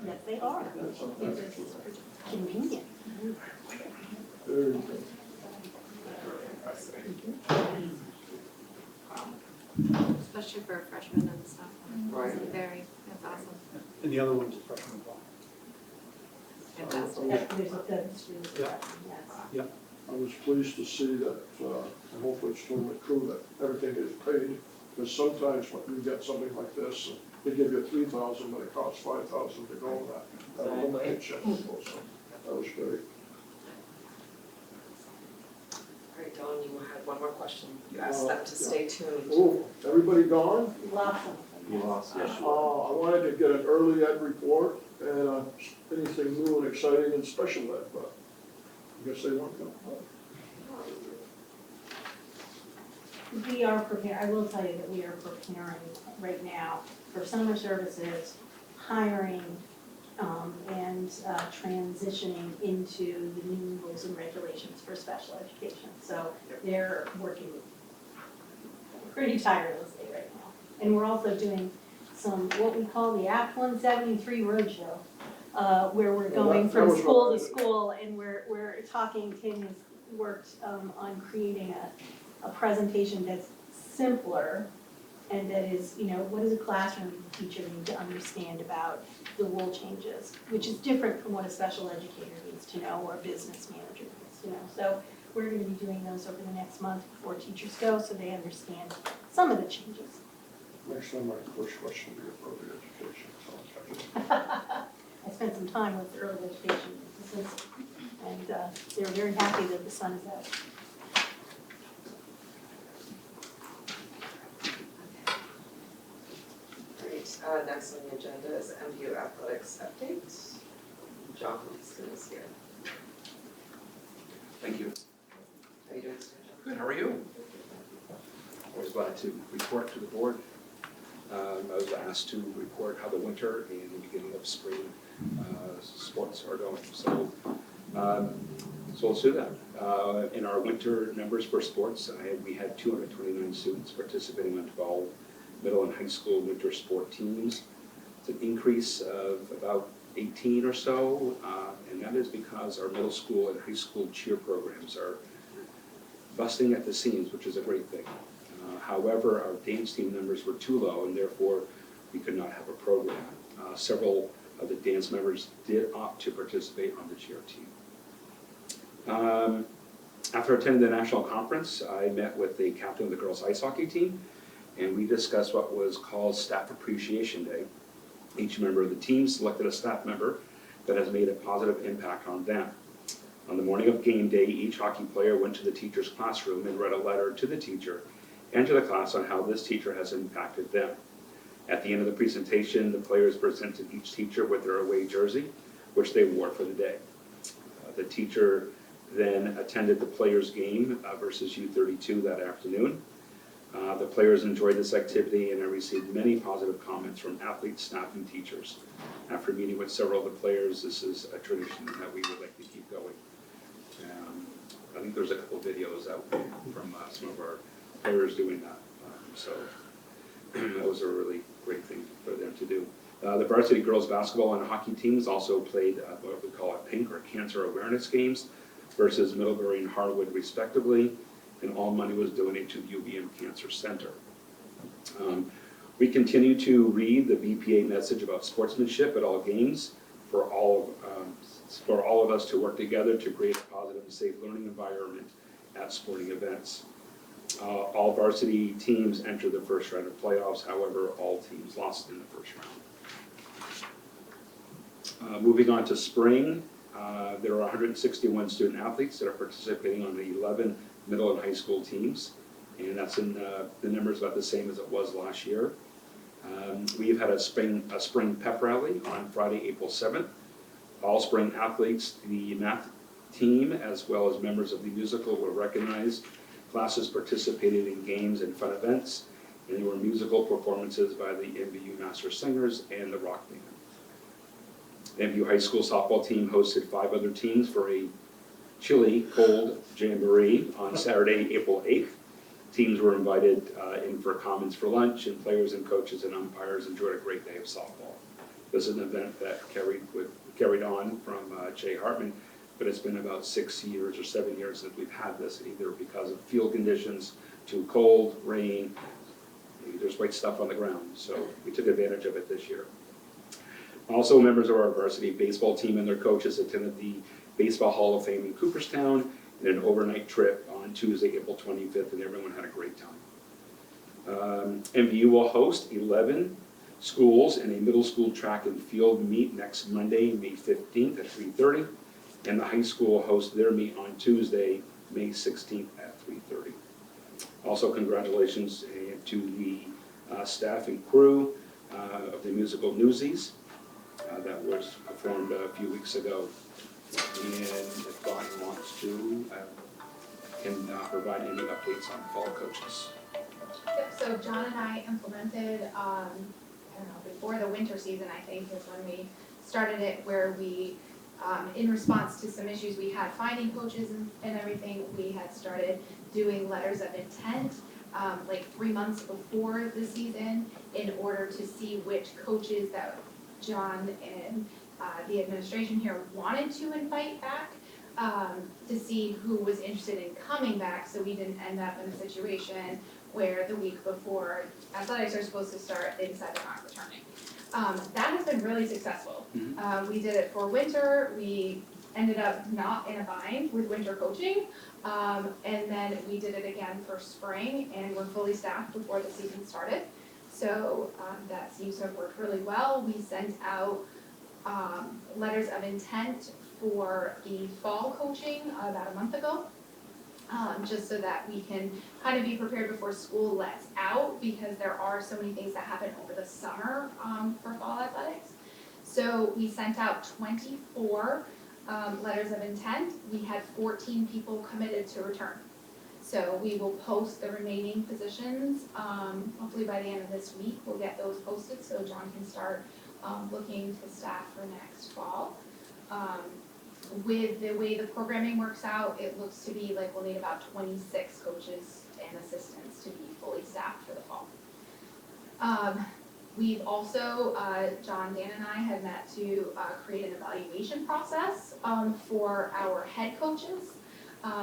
Yes, they are. It's convenient. Very good. Especially for freshmen and stuff. Right. That's awesome. And the other one's freshman as well. Fantastic. There's a student, Yeah. yes. I was pleased to see that, and hopefully it's totally true, that everything is paid, because sometimes when you get something like this, they give you $3,000, but it costs $5,000 to go that whole paycheck, so that was great. All right, Dawn, you had one more question. You asked them to stay tuned. Oh, everybody gone? Lots of You lost, yes. I wanted to get an early ed report and anything new and exciting in special ed, but I guess they weren't going. We are preparing, I will tell you that we are preparing right now for summer services, hiring, and transitioning into the new rules and regulations for special education. So they're working pretty tirelessly right now. And we're also doing some, what we call the Act 173 Roadshow, where we're going from school to school, and we're talking, Tim has worked on creating a presentation that's simpler and that is, you know, what does a classroom teacher need to understand about the rule changes, which is different from what a special educator needs to know or a business manager needs to know. So we're going to be doing those over the next month before teachers go, so they understand some of the changes. Next time, my first question will be appropriate education. I spent some time with early education assistants, and they were very happy that the sun is out. Great. Next on the agenda is MVU athletics update. John Winston is here. Thank you. How are you doing today? Good, how are you? Always glad to report to the board. I was asked to report how the winter and the beginning of spring sports are going. So let's do that. In our winter numbers for sports, we had 229 students participating on 12 middle and high school winter sport teams. It's an increase of about 18 or so, and that is because our middle school and high school cheer programs are busting at the seams, which is a great thing. However, our dance team numbers were too low, and therefore we could not have a program. Several of the dance members did opt to participate on the cheer team. After attending the national conference, I met with the captain of the girls ice hockey team, and we discussed what was called Staff Appreciation Day. Each member of the team selected a staff member that has made a positive impact on them. On the morning of game day, each hockey player went to the teacher's classroom and read a letter to the teacher and to the class on how this teacher has impacted them. At the end of the presentation, the players presented each teacher with their away jersey which they wore for the day. The teacher then attended the players' game versus U32 that afternoon. The players enjoyed this activity, and I received many positive comments from athletes, staff, and teachers. After meeting with several of the players, this is a tradition that we would like to keep going. I think there's a couple of videos out from some of our players doing that. So that was a really great thing for them to do. The varsity girls basketball and hockey teams also played what we call a PINK or Cancer Awareness Games versus Middlebury and Harwood respectively, and all money was donated to the UVM Cancer Center. We continue to read the BPA message about sportsmanship at all games for all of us to work together to create a positive and safe learning environment at sporting events. All varsity teams entered the first round of playoffs, however, all teams lost in the first round. Moving on to spring, there are 161 student athletes that are participating on the 11 middle and high school teams, and that's in the numbers about the same as it was last year. We've had a spring pep rally on Friday, April 7th. All spring athletes, the math team, as well as members of the musical were recognized. Classes participated in games and fun events, and there were musical performances by the MVU Master Singers and the Rock Band. The MVU High School softball team hosted 5 other teams for a chilly, cold jamboree on Saturday, April 8th. Teams were invited in for commons for lunch, and players and coaches and umpires enjoyed a great day of softball. This is an event that carried on from Jay Hartman, but it's been about 6 years or 7 years since we've had this, either because of field conditions, too cold, rain, maybe there's white stuff on the ground, so we took advantage of it this year. Also, members of our varsity baseball team and their coaches attended the Baseball Hall of Fame in Cooperstown in an overnight trip on Tuesday, April 25th, and everyone had a great time. MVU will host 11 schools in a middle school track and field meet next Monday, May 15th at 3:30, and the high school will host their meet on Tuesday, May 16th at 3:30. Also, congratulations to the staff and crew of the musical Newsies that was performed a few weeks ago. And if Don wants to, can provide any updates on fall coaches. Yep, so John and I implemented, I don't know, before the winter season, I think, is when we started it, where we, in response to some issues we had finding coaches and everything, we had started doing letters of intent, like 3 months before the season, in order to see which coaches that John and the administration here wanted to invite back, to see who was interested in coming back, so we didn't end up in a situation where the week before athletics are supposed to start, they decide they're not returning. That has been really successful. We did it for winter, we ended up not in a bind with winter coaching, and then we did it again for spring, and we're fully staffed before the season started. So that seems to have worked really well. We sent out letters of intent for the fall coaching about a month ago, just so that we can kind of be prepared before school lets out, because there are so many things that happen over the summer for fall athletics. So we sent out 24 letters of intent. We had 14 people committed to return. So we will post the remaining positions, hopefully by the end of this week, we'll get those posted so John can start looking to staff for next fall. With the way the programming works out, it looks to be like we'll need about 26 coaches and assistants to be fully staffed for the fall. We've also, John, Dan, and I have met to create an evaluation process for our head coaches,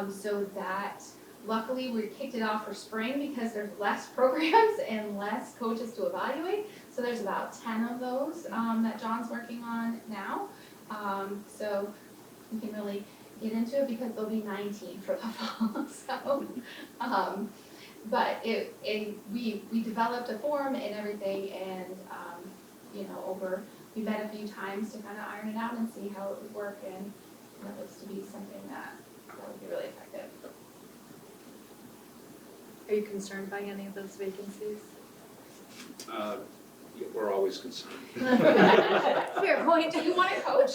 so that luckily we kicked it off for spring because there's less programs and less coaches to evaluate. So there's about 10 of those that John's working on now. So we can really get into it because there'll be 19 for the fall. So, but we developed a form and everything, and you know, we met a few times to kind of iron it out and see how it would work, and it looks to be something that would be really effective. Are you concerned by any of those vacancies? We're always concerned. Fair point. Do you want to coach?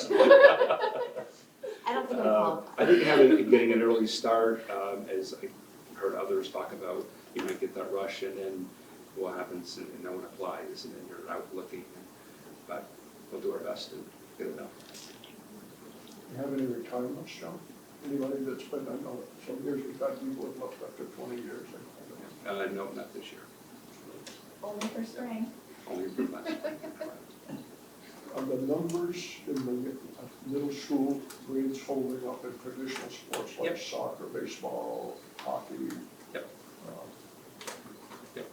I don't think I'm qualified. I think getting an early start, as I heard others talk about, you might get that rush and then what happens and no one applies and then you're out looking. But we'll do our best to get it done. You have any retirements, John? Anybody that's been, I know some years we've had people who've looked up to 20 years. No, not this year. Only for spring. Only for last. Are the numbers in the middle school grades holding up in traditional sports like Yep. soccer, baseball, hockey? Yep. Yep.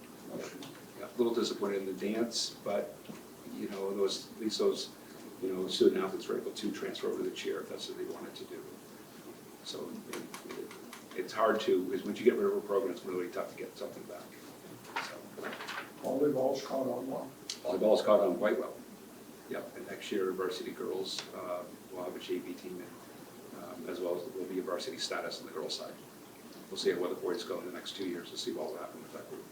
Yeah, a little disappointed in the dance, but, you know, at least those, you know, student athletes were able to transfer over to the cheer if that's what they wanted to do. So it's hard to, because once you get rid of a program, it's really tough to get something back. So. Volleyball's caught on well. Volleyball's caught on quite well. Yep, and next year, varsity girls will have a JV team, as well as there will be a varsity status on the girls' side. We'll see how the boys go in the next 2 years to see what will happen with that group.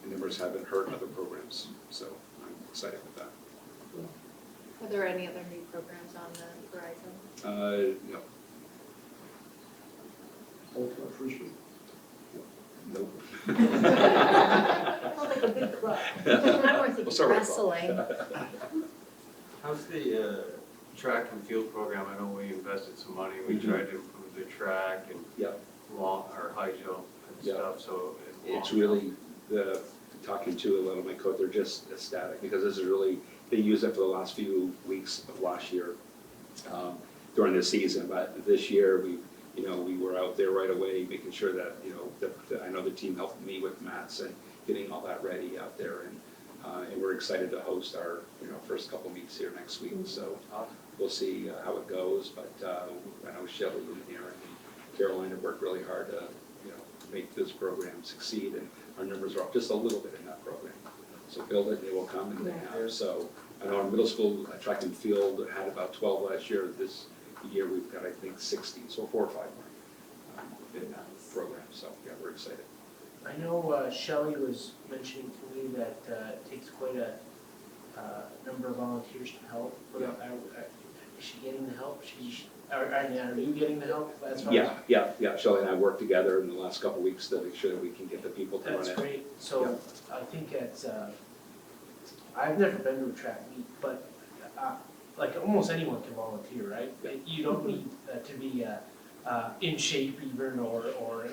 And numbers haven't hurt other programs, so I'm excited with that. Are there any other new programs on the horizon? No. Ultimate frisbee. Nope. Sounds like a good club. I'm more thinking We'll start with club. wrestling. How's the track and field program? I know we invested some money, we tried to improve the track and long, or high jump and stuff, so. It's really, talking to a lot of my coach, they're just ecstatic, because this is really, they used it for the last few weeks of last year during the season, but this year we were out there right away, making sure that, I know the team helped me with mats and getting all that ready out there, and we're excited to host our, first couple meets here next week, so we'll see how it goes, but I know Shelley and Aaron and Caroline have worked really hard to, make this program succeed, and our numbers are up just a little bit in that program. So build it, they will come, and they have. So I know our middle school track and field had about 12 last year. This year we've got, I think, 60, so 4 or 5 more in that program. So yeah, we're excited. I know Shelley was mentioning to me that it takes quite a number of volunteers to help. But is she getting the help? Are you getting the help as far as? Yeah. Shelley and I worked together in the last couple of weeks to make sure that we can get the people to run it. That's great. So I think it's, I've never been to a track meet, but like almost anyone can volunteer, right? You don't need to be in shape even or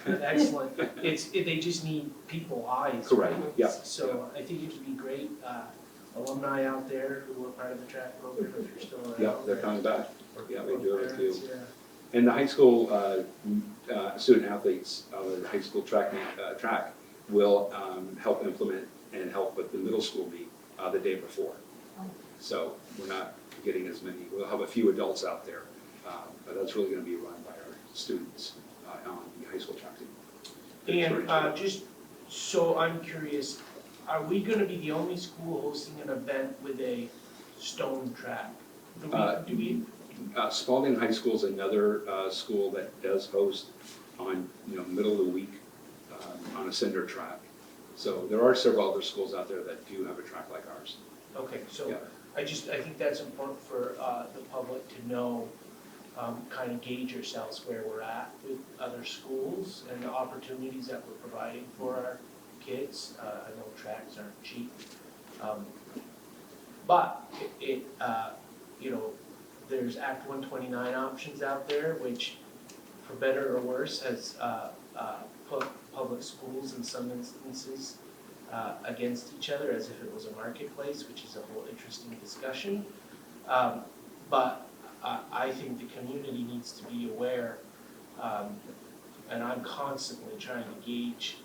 excellent. They just need people, eyes. Correct. Right? Yeah. So I think it would be great. Alumni out there who were part of the track program, if you're still around. Yeah, they're coming back. Yeah, they do it too. Yeah. And the high school student athletes, the high school track will help implement and help with the middle school meet the day before. So we're not getting as many, we'll have a few adults out there, but that's really going to be run by our students on the high school track team. And just so I'm curious, are we going to be the only school hosting an event with a stone track? Do we Spalding High School is another school that does host on middle of the week on a cinder track. So there are several other schools out there that do have a track like ours. Okay, so I think that's important for the public to know, kind of gauge yourselves where we're at with other schools and the opportunities that we're providing for our kids. I know tracks aren't cheap, but there's Act 129 options out there, which, for better or worse, has put public schools in some instances against each other as if it was a marketplace, which is a whole interesting discussion. But I think the community needs to be aware, and I'm constantly trying to gauge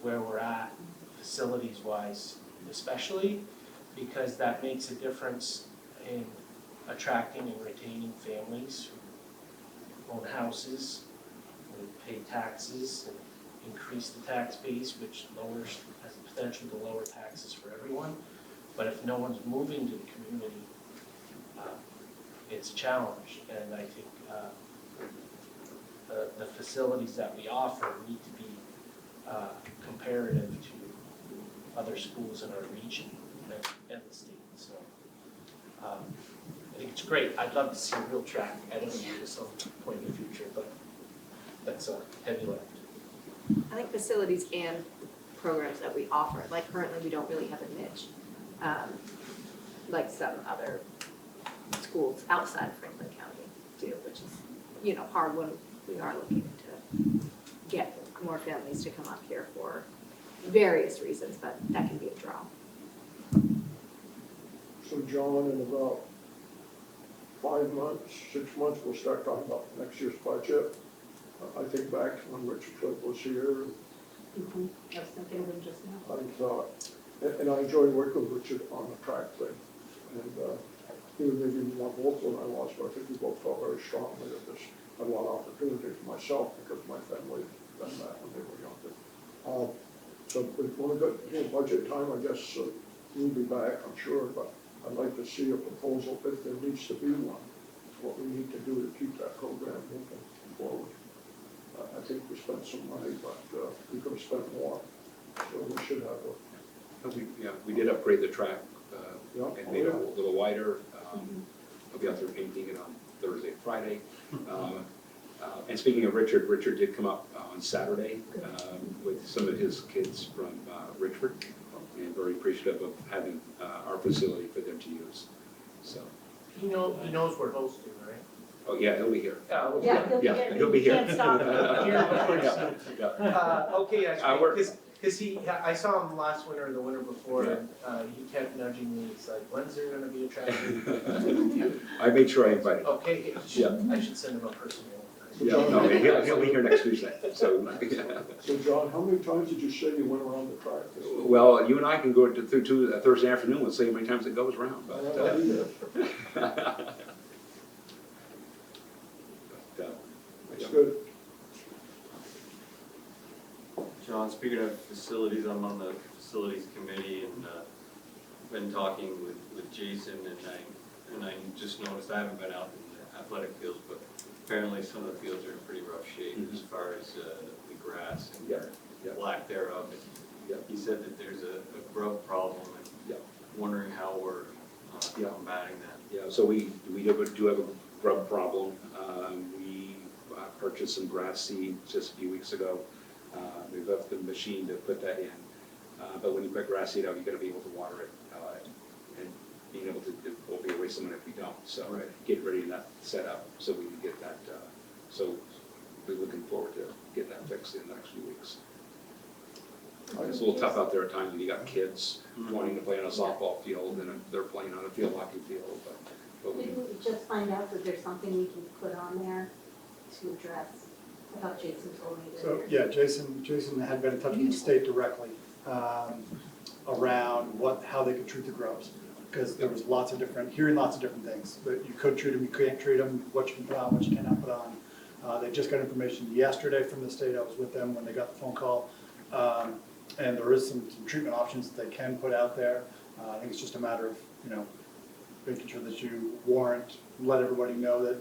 where we're at facilities-wise, especially because that makes a difference in attracting and retaining families who own houses, who pay taxes, and increase the tax base, which has the potential to lower taxes for everyone. But if no one's moving to the community, it's a challenge. And I think the facilities that we offer need to be comparative to other schools in our region. and the state, so. I think it's great. I'd love to see a real track at MVU at some point in the future, but that's a heavy lift. I think facilities and programs that we offer, like currently we don't really have a niche, like some other schools outside of Franklin County do, which is, you know, hard when we are looking to get more families to come up here for various reasons, but that can be a draw. So John, in about 5 months, 6 months, we'll start talking about next year's budget. I think back when Richard Flip was here, I was thinking of him just now. I thought, and I enjoyed working with Richard on the track thing. And he was maybe more vocal than I was, but I think we both felt very strongly that this had a lot of opportunity for myself because my family done that when they were younger. So when we got budget time, I guess we'll be back, I'm sure, but I'd like to see a proposal if there needs to be one, what we need to do to keep that program moving forward. I think we spent some money, but we could have spent more, so we should have We did upgrade the track Yeah. and made it a little wider. I'll be out there painting it on Thursday and Friday. And speaking of Richard, Richard did come up on Saturday with some of his kids from Richford, and very appreciative of having our facility for them to use. So. He knows we're hosting, right? Oh, yeah, he'll be here. Yeah, He'll be here. Can't stop him. Okay, because I saw him last winter or the winter before, and he kept nudging me. He's like, "When's there gonna be a track meet?" I made sure I invited him. Okay, I should send him a personal. Yeah, no, he'll be here next Tuesday, so. So John, how many times did you say you went around the track? Well, you and I can go through Thursday afternoon and see how many times it goes around, but. That's good. John, speaking of facilities, I'm on the facilities committee and been talking with Jason, and I just noticed, I haven't been out in the athletic fields, but apparently some of the fields are in pretty rough shape as far as the grass and lack thereof. He said that there's a grub problem, and wondering how we're combating that. Yeah, so we do have a grub problem. We purchased some grass seed just a few weeks ago. We left the machine to put that in. But when you put grass seed out, you gotta be able to water it. And being able to, it will be a waste of money if we don't. So get ready to set up so we can get that. So we're looking forward to getting that fixed in the next few weeks. It's a little tough out there at times when you got kids wanting to play on a softball field and they're playing on a field hockey field. But Maybe we just find out that there's something we can put on there to address. I thought Jason told me that. So, yeah, Jason had been in touch with the state directly around how they could treat the grubs. Because there was hearing lots of different things. That you could treat them, you can't treat them, what you can put on, what you cannot put on. They just got information yesterday from the state. I was with them when they got the phone call. And there is some treatment options that they can put out there. I think it's just a matter of, making sure that you let everybody know that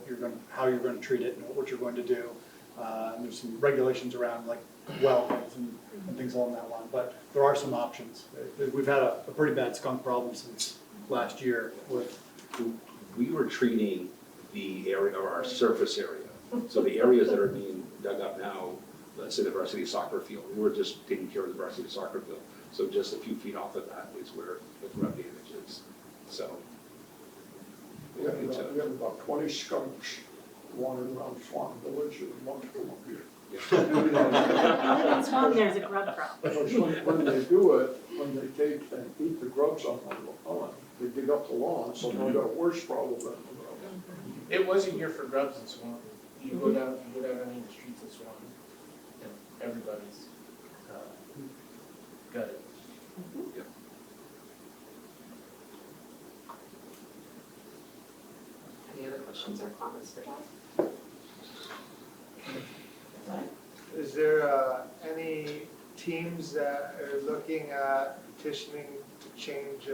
how you're going to treat it and what you're going to do. And there's some regulations around like well health and things along that line, but there are some options. We've had a pretty bad skunk problem since last year with. We were treating the area, or our surface area. So the areas that are being dug up now, let's say the varsity soccer field, we were just taking care of the varsity soccer field. So just a few feet off of that is where the grub damage is. So. We have about 20 skunks wandering around Swan Village and a bunch of them up here. In Swan, there's a grub problem. When they do it, when they take and eat the grubs on the lawn, they dig up the lawn, so they've got a worse problem than the grub. It was a year for grubs in Swan. You go down any of the streets in Swan, and everybody's got it. Any other questions or comments for John? Is there any teams that are looking at petitioning to change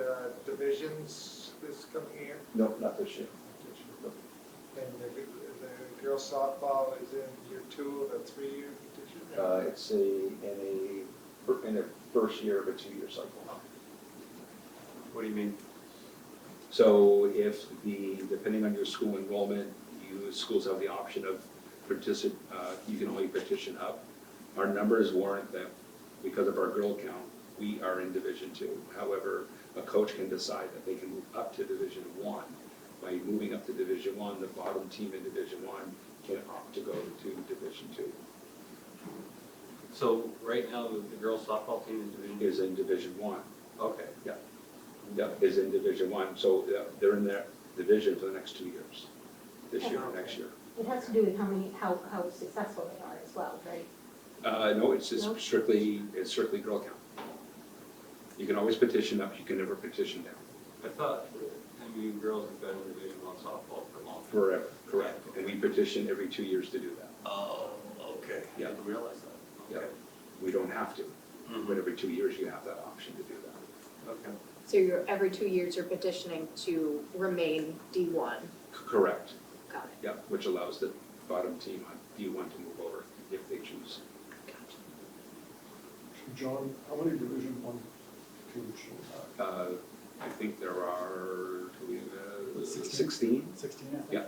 divisions this coming year? No, not this year. And the girls softball is in year 2 of a 3-year petition? It's in a first year of a 2-year cycle. What do you mean? So depending on your school enrollment, schools have the option of you can only petition up. Our numbers warrant that because of our girl count, we are in Division II. However, a coach can decide that they can move up to Division I. By moving up to Division I, the bottom team in Division I can opt to go to Division II. So right now, the girls softball team Is in Division I. Okay. Yeah. Yeah, is in Division I. So they're in that division for the next 2 years, this year and next year. It has to do with how successful they are as well, right? No, it's just strictly girl count. You can always petition up, you can never petition down. I thought, girls have been in Division I softball for long. Forever, correct. And we petition every 2 years to do that. Oh, okay. Yeah. I didn't realize that. Yeah. Okay. We don't have to, but every 2 years you have that option to do that. Okay. So every 2 years you're petitioning to remain D1. Correct. Got it. Yeah, which allows the bottom team on D1 to move over if they choose. John, how many Division I teams do you have? I think there are 16. 16, I think. Yeah.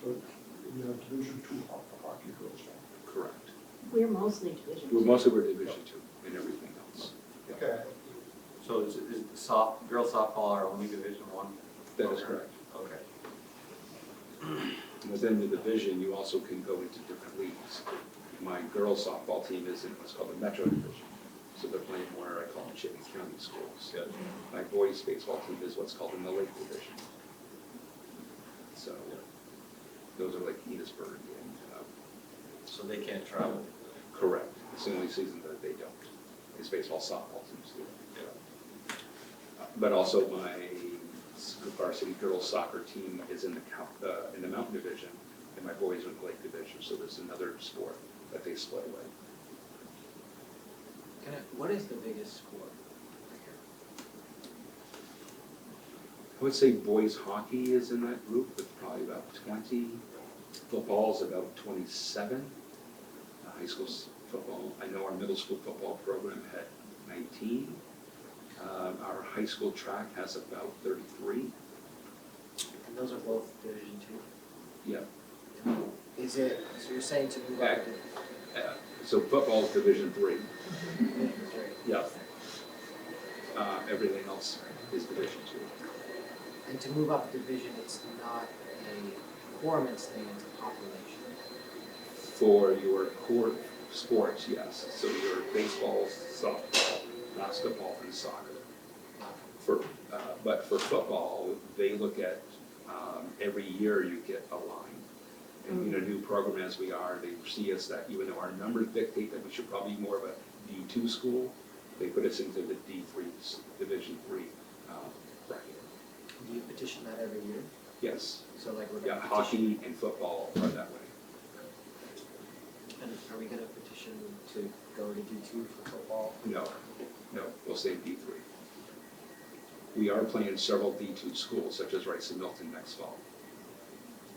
You have Division II hockey girls now. Correct. We're mostly Division II. We're Division II and everything else. Yeah. Okay. So is girls softball our only Division I? That is correct. Okay. Within the division, you also can go into different leagues. My girls softball team is in what's called the Metro Division. So they're playing more, I call them Chittenden County schools. Good. My boys baseball team is what's called in the Lake Division. So those are like Edisburg and. So they can't travel? Correct. It's the only season that they don't. It's baseball, softball teams do. Yeah. But also my varsity girls soccer team is in the Mountain Division, and my boys are in the Lake Division. So there's another sport that they split away. What is the biggest sport? I would say boys hockey is in that group with probably about 20. Football is about 27. High school football, I know our middle school football program had 19. Our high school track has about 33. And those are both Division II? Yeah. Is it, so you're saying to move up to So football is Division III. Division III? Yeah. Everything else is Division II. And to move up a division, it's not a performance thing, it's a population. For your core sports, yes. So your baseball, softball, basketball, and soccer. But for football, they look at every year you get a line. And new program as we are, they see us that even though our numbers dictate that we should probably be more of a D2 school, they put us into the D3, Division III bracket. Do you petition that every year? Yes. So like we're Yeah, gonna hockey and football are that way. And are we gonna petition to go to D2 for football? No, we'll stay D3. We are playing several D2 schools, such as Rice and Milton next fall.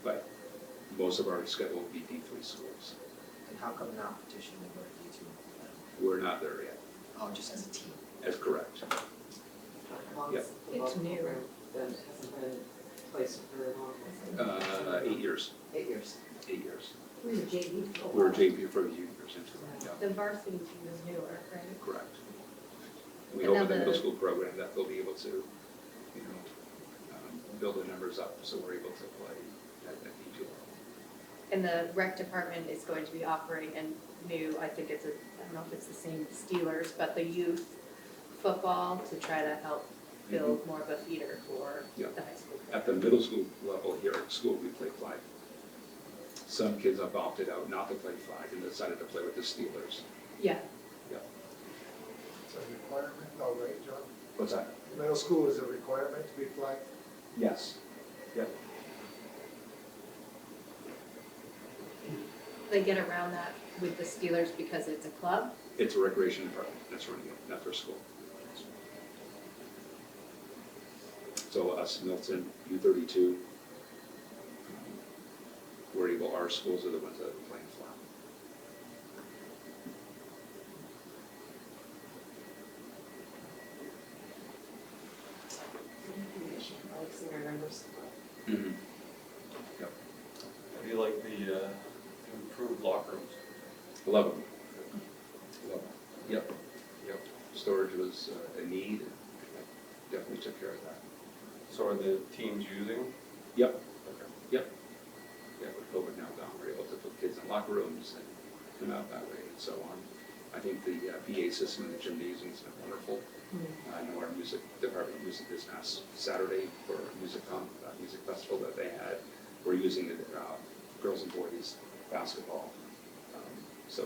But most of our schedule will be D3 schools. And how come not petition to go to D2? We're not there yet. Oh, just as a team? That's correct. Yeah. It's new. That hasn't been in place for very long. 8 years. 8 years. 8 years. We were JV. for a We were while. JV for a few years into it, yeah, The varsity team is newer, right? correct. We And hope now with the middle the- school program that they'll be able to, build the numbers up so we're able to play at D2 level. And the rec department is going to be offering a new, I think it's I don't know if it's the same Steelers, but the youth football to try to help build more of a feeder for Yeah. the high school. At the middle school level here at school, we play flag. Some kids have opted out not to play flag and decided to play with the Steelers. Yeah. Yeah. It's a requirement, oh, right, John? What's that? Middle school is a requirement to be flag? Yes. Yep. They get around that with the Steelers because it's a club? It's a recreation department that's running it, not their school. So us, Milton, U32, we're able, our schools are the ones that are playing flag. graders. Mhm. How do you like the improved locker rooms? Love them. Love them. Yep, yep. Storage was a need, and definitely took care of that. So are the teams using? Yep, Okay. yep. Yeah, with COVID now gone, we're able to put kids in locker rooms and come out that way and so on. I think the PA system in the gymnasium has been wonderful. I know our music department used it this past Saturday for a music festival that they had. We're using it girls and boys basketball. So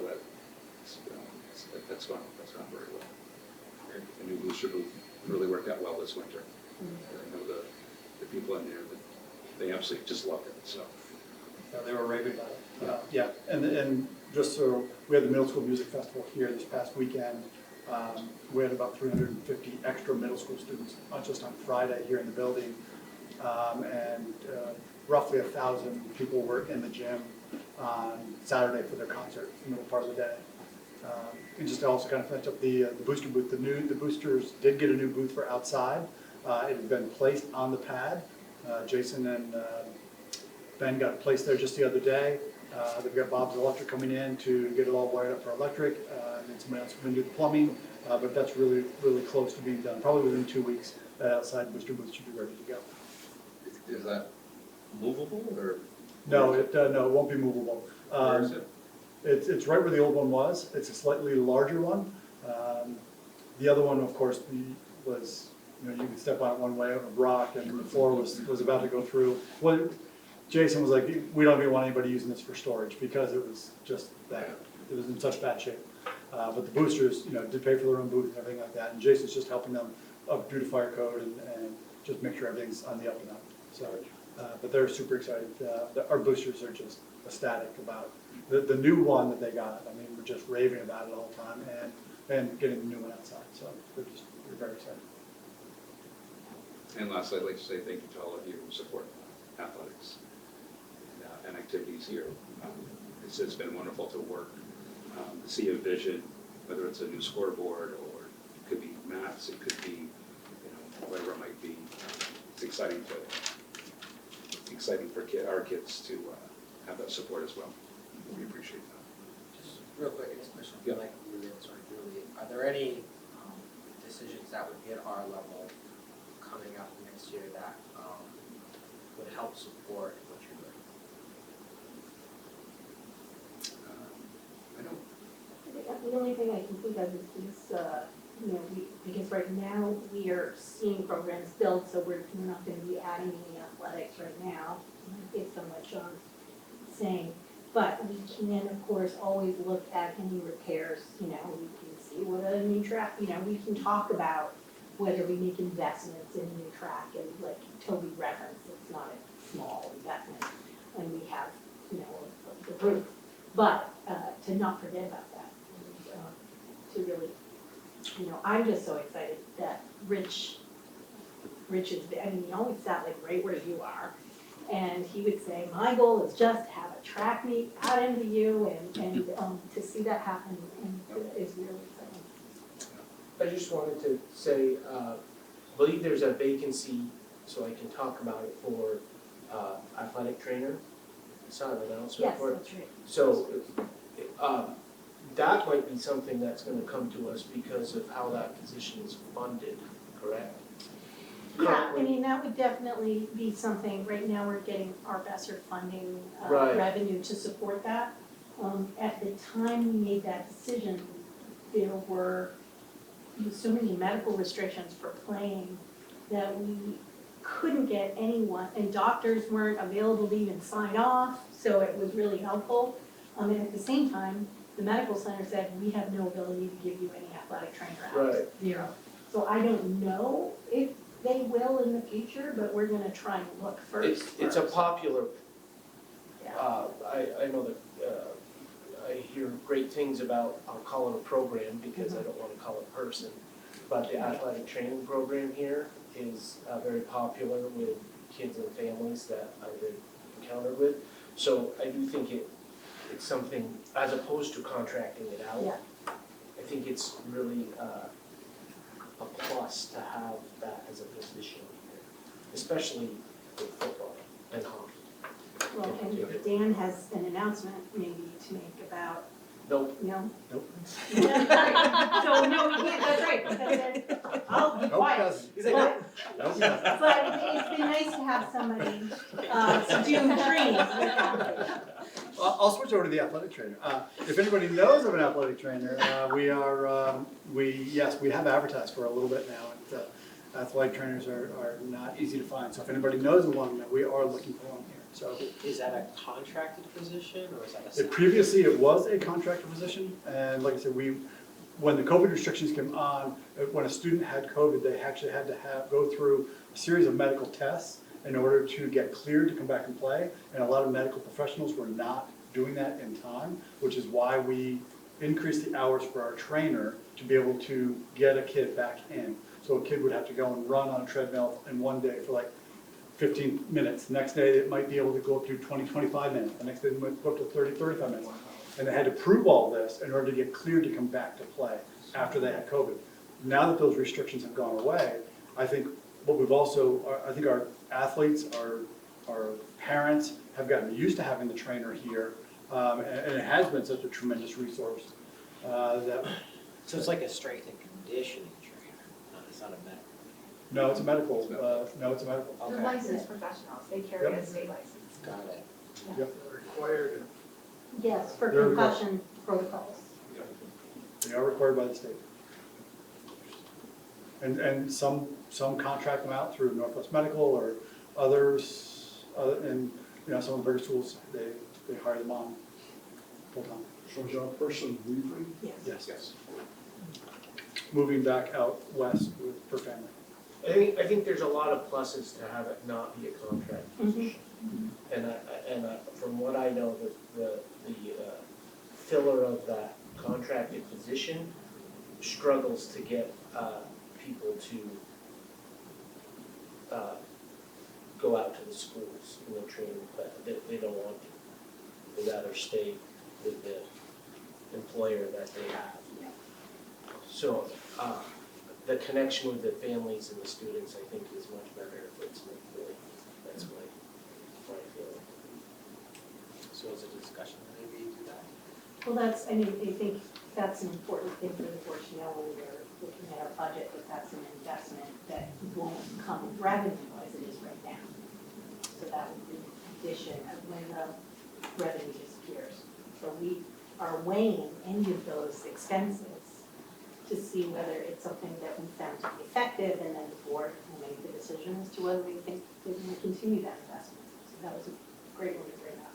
that's gone very well. The new booster booth really worked out well this winter. I know the people in there, they absolutely just loved it, so. They were raving about it. Yeah, and just so, we had the middle school music festival here this past weekend. We had about 350 extra middle school students, not just on Friday here in the building. And roughly 1,000 people were in the gym on Saturday for their concert in the middle part of the day. And just to also kind of finish up the booster booth, the boosters did get a new booth for outside. It had been placed on the pad. Jason and Ben got placed there just the other day. They've got Bob's Electric coming in to get it all wired up for electric, and then somebody else coming to do the plumbing. But that's really, really close to being done. Probably within 2 weeks, that outside booster booth should be ready to go. Is that movable or? No, it won't be movable. Where is it? It's right where the old one was. It's a slightly larger one. The other one, of course, was, you could step on it one way, a rock, and the floor was about to go through. Well, Jason was like, we don't even want anybody using this for storage because it was just that, it was in such bad shape. But the boosters, did pay for their own booth and everything like that. And Jason's just helping them up due to fire code and just make sure everything's on the up and up. So, but they're super excited. Our boosters are just ecstatic about the new one that they got. I mean, we're just raving about it all the time and getting the new one outside. So they're very excited. And lastly, I'd like to say thank you to all of you who support athletics and activities here. It's been wonderful to work, to see a vision, whether it's a new scoreboard or it could be maths, it could be, whatever it might be. It's exciting for our kids to have that support as well. We appreciate that. Just real quick, I guess, question, Yeah. like, are there any decisions that would be at our level coming up next year that would help support what you're doing? I don't. The only thing I can think of is because right now we are seeing programs build, so we're not going to be adding any athletics right now, based on what Sean's saying. But we can, of course, always look at any repairs, we can see what a new track, we can talk about whether we make investments in a new track, and like Toby referenced, it's not a small investment, and we have, the roof. But to not forget about that, and to really, I'm just so excited that Rich is, he always sat like right where you are. And he would say, my goal is just to have a track meet out into you, and to see that happen is really exciting. I just wanted to say, I believe there's a vacancy, so I can talk about it, for athletic trainer. I saw an announcement Yes, for it. that's right. So that might be something that's gonna come to us because of how that position is funded, correct? Yeah, that would definitely be something, right now we're getting our BESSER funding Right. revenue to support that. At the time we made that decision, there were so many medical restrictions for playing that we couldn't get anyone, and doctors weren't available to even sign off, so it was really helpful. And at the same time, the medical center said, we have no ability to give you any athletic trainer hours, Right. 0. So I don't know if they will in the future, but we're gonna try and look first. It's a popular, Yeah. I know that, I hear great things about, I'll call it a program because I don't wanna call it person, but the athletic training program here is very popular with kids and families that I've encountered with. So I do think it's something, as opposed to contracting it out, Yeah. I think it's really a plus to have that as a position here, especially with football and hockey. Well, and Dan has an announcement maybe to make about, Nope. no? Nope. So, no, we can't, that's right, because I'll be Nope, quiet. doesn't. But Nope, doesn't. but it's been nice to have somebody, to do dreams with that. I'll switch over to the athletic trainer. If anybody knows of an athletic trainer, we have advertised for a little bit now. And, athletic trainers are not easy to find. So if anybody knows of one, we are looking for one here. So Is that a contracted position or is that a? previously it was a contracted position, and like I said, when the COVID restrictions came on, when a student had COVID, they actually had to go through a series of medical tests in order to get cleared to come back and play. And a lot of medical professionals were not doing that in time, which is why we increased the hours for our trainer to be able to get a kid back in. So a kid would have to go and run on a treadmill in one day for like 15 minutes. The next day, it might be able to go up to 20, 25 minutes. The next day, it might go up to 30, 35 minutes. And they had to prove all this in order to get cleared to come back to play after they had COVID. Now that those restrictions have gone away, I think what we've also, I think our athletes, our parents have gotten used to having the trainer here. And it has been such a tremendous resource that. So it's like a strength and conditioning trainer, it's not a medical. No, it's a medical, no, it's a medical. They're licensed professionals, they carry a state license. Got it. Yep. Required. Yes, for They're concussion protocols. They are required by the state. And some contract them out through Northwest Medical or others, and some of the bigger schools, they hire them on full-time. So is that person leaving? Yes. Yes. Moving back out west for family. I think there's a lot of pluses to have it not be a contract position. And from what I know, the filler of that contracted position struggles to get people to go out to the schools in the training class. They don't want to. They'd rather stay with the employer that they have. So the connection with the families and the students, I think, is much better if it's an employee. That's my feeling. So it's a discussion, maybe do that. Well, I think that's an important thing for the board to know when we're looking at our budget, that that's an investment that won't come revenue as it is right now. So that would be in addition of when the revenue disappears. So we are weighing any of those expenses to see whether it's something that we found to be effective, and then the board will make the decision as to whether we think they're going to continue that investment. So that was a great one to bring up.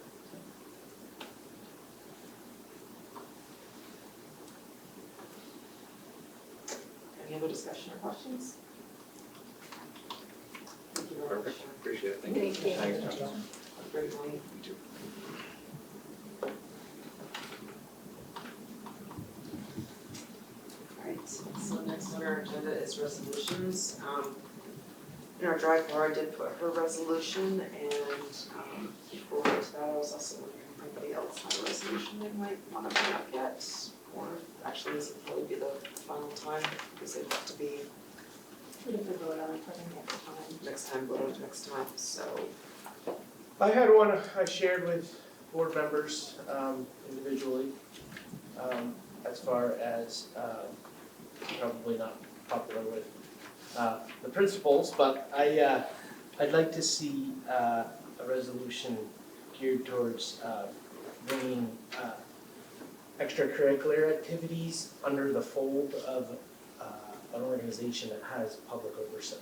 Any other discussion or questions? Thank you very much. Perfect, appreciate it, thank you. Thank you. Thanks, John. Have a great night. You too. Alright, so next on our agenda is resolutions. In our drive bar, I did put her resolution, and before we get to that, I was also wondering if anybody else had a resolution they might want to bring up yet, or actually this would probably be the final time, because they'd have to be We have to vote on it for the next time. next time, voted next time, so. I had one I shared with board members individually, as far as probably not popular with the principals, but I'd like to see a resolution geared towards bringing extracurricular activities under the fold of an organization that has public oversight.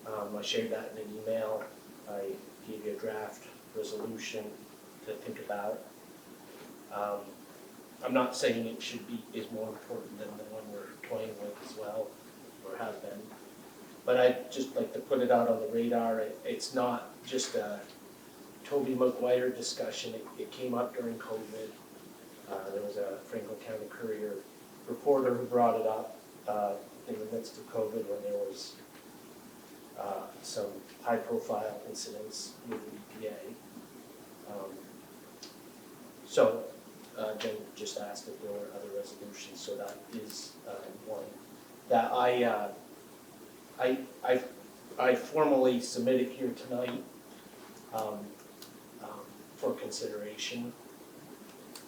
I shared that in an email. I gave you a draft resolution to think about. I'm not saying it is more important than the one we're toying with as well, or have been. But I'd just like to put it out on the radar. It's not just a Toby McGuire discussion. It came up during COVID. There was a Franklin County Courier reporter who brought it up in the midst of COVID when there was some high-profile incidents with the EPA. So Jen just asked if there were other resolutions, so that is one that I formally submit it here tonight for consideration,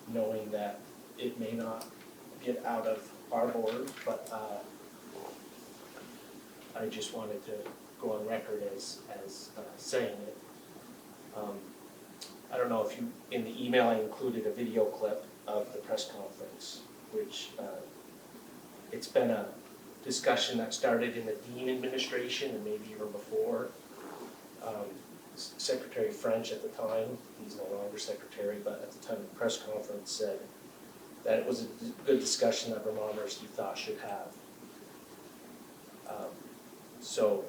knowing that it may not get out of our board, but I just wanted to go on record as saying it. I don't know if you, in the email I included a video clip of the press conference, which it's been a discussion that started in the Dean administration and maybe even before. Secretary French at the time, he's no longer secretary, but at the time of the press conference said that it was a good discussion that Vermonters he thought should have. So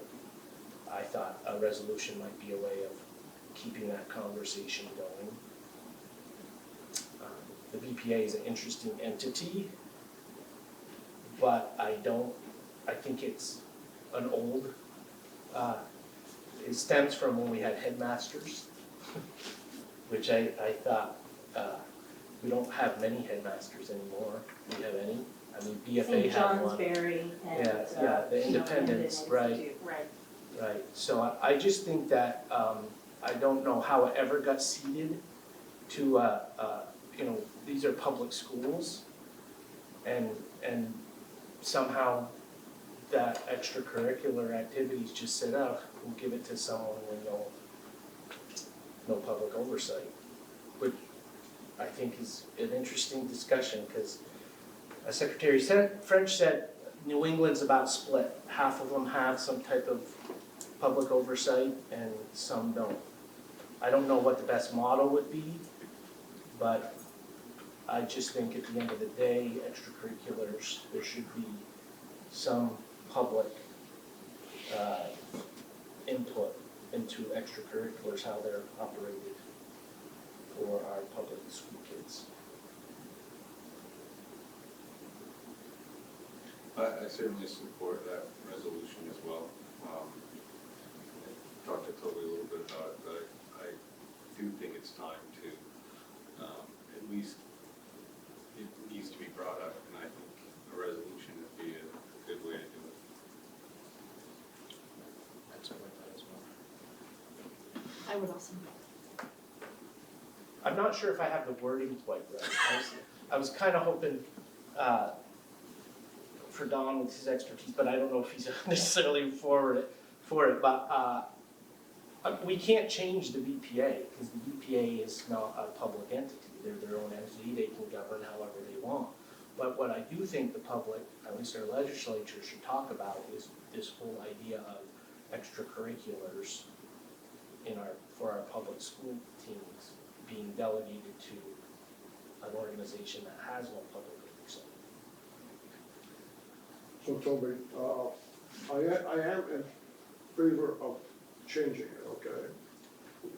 I thought a resolution might be a way of keeping that conversation going. The VPA is an interesting entity, but I think it's an old, it stems from when we had headmasters, which I thought, we don't have many headmasters anymore. Do we have any? I mean, BFA St. had one. Johnsbury and. Yeah, the independents, right. Right. Right, so I just think that, I don't know how it ever got seeded to, these are public schools, and somehow that extracurricular activities just set up, we'll give it to someone with no public oversight, which I think is an interesting discussion, because Secretary French said New England's about split. Half of them have some type of public oversight and some don't. I don't know what the best model would be, but I just think at the end of the day, extracurriculars, there should be some public input into extracurriculars, how they're operated for our public school kids. I certainly support that resolution as well. I talked to Toby a little bit about it, but I do think it's time to, at least, it needs to be brought up, and I think a resolution would be a good way to do it. That's what I thought as well. I would also. I'm not sure if I have the wording quite right. I was kind of hoping for Don with his expertise, but I don't know if he's necessarily for it. But we can't change the VPA, because the VPA is not a public entity. They're their own entity. They can govern however they want. But what I do think the public, at least our legislature, should talk about is this whole idea of extracurriculars for our public school teams being delegated to an organization that has no public oversight. So Toby, I am in favor of changing it, okay?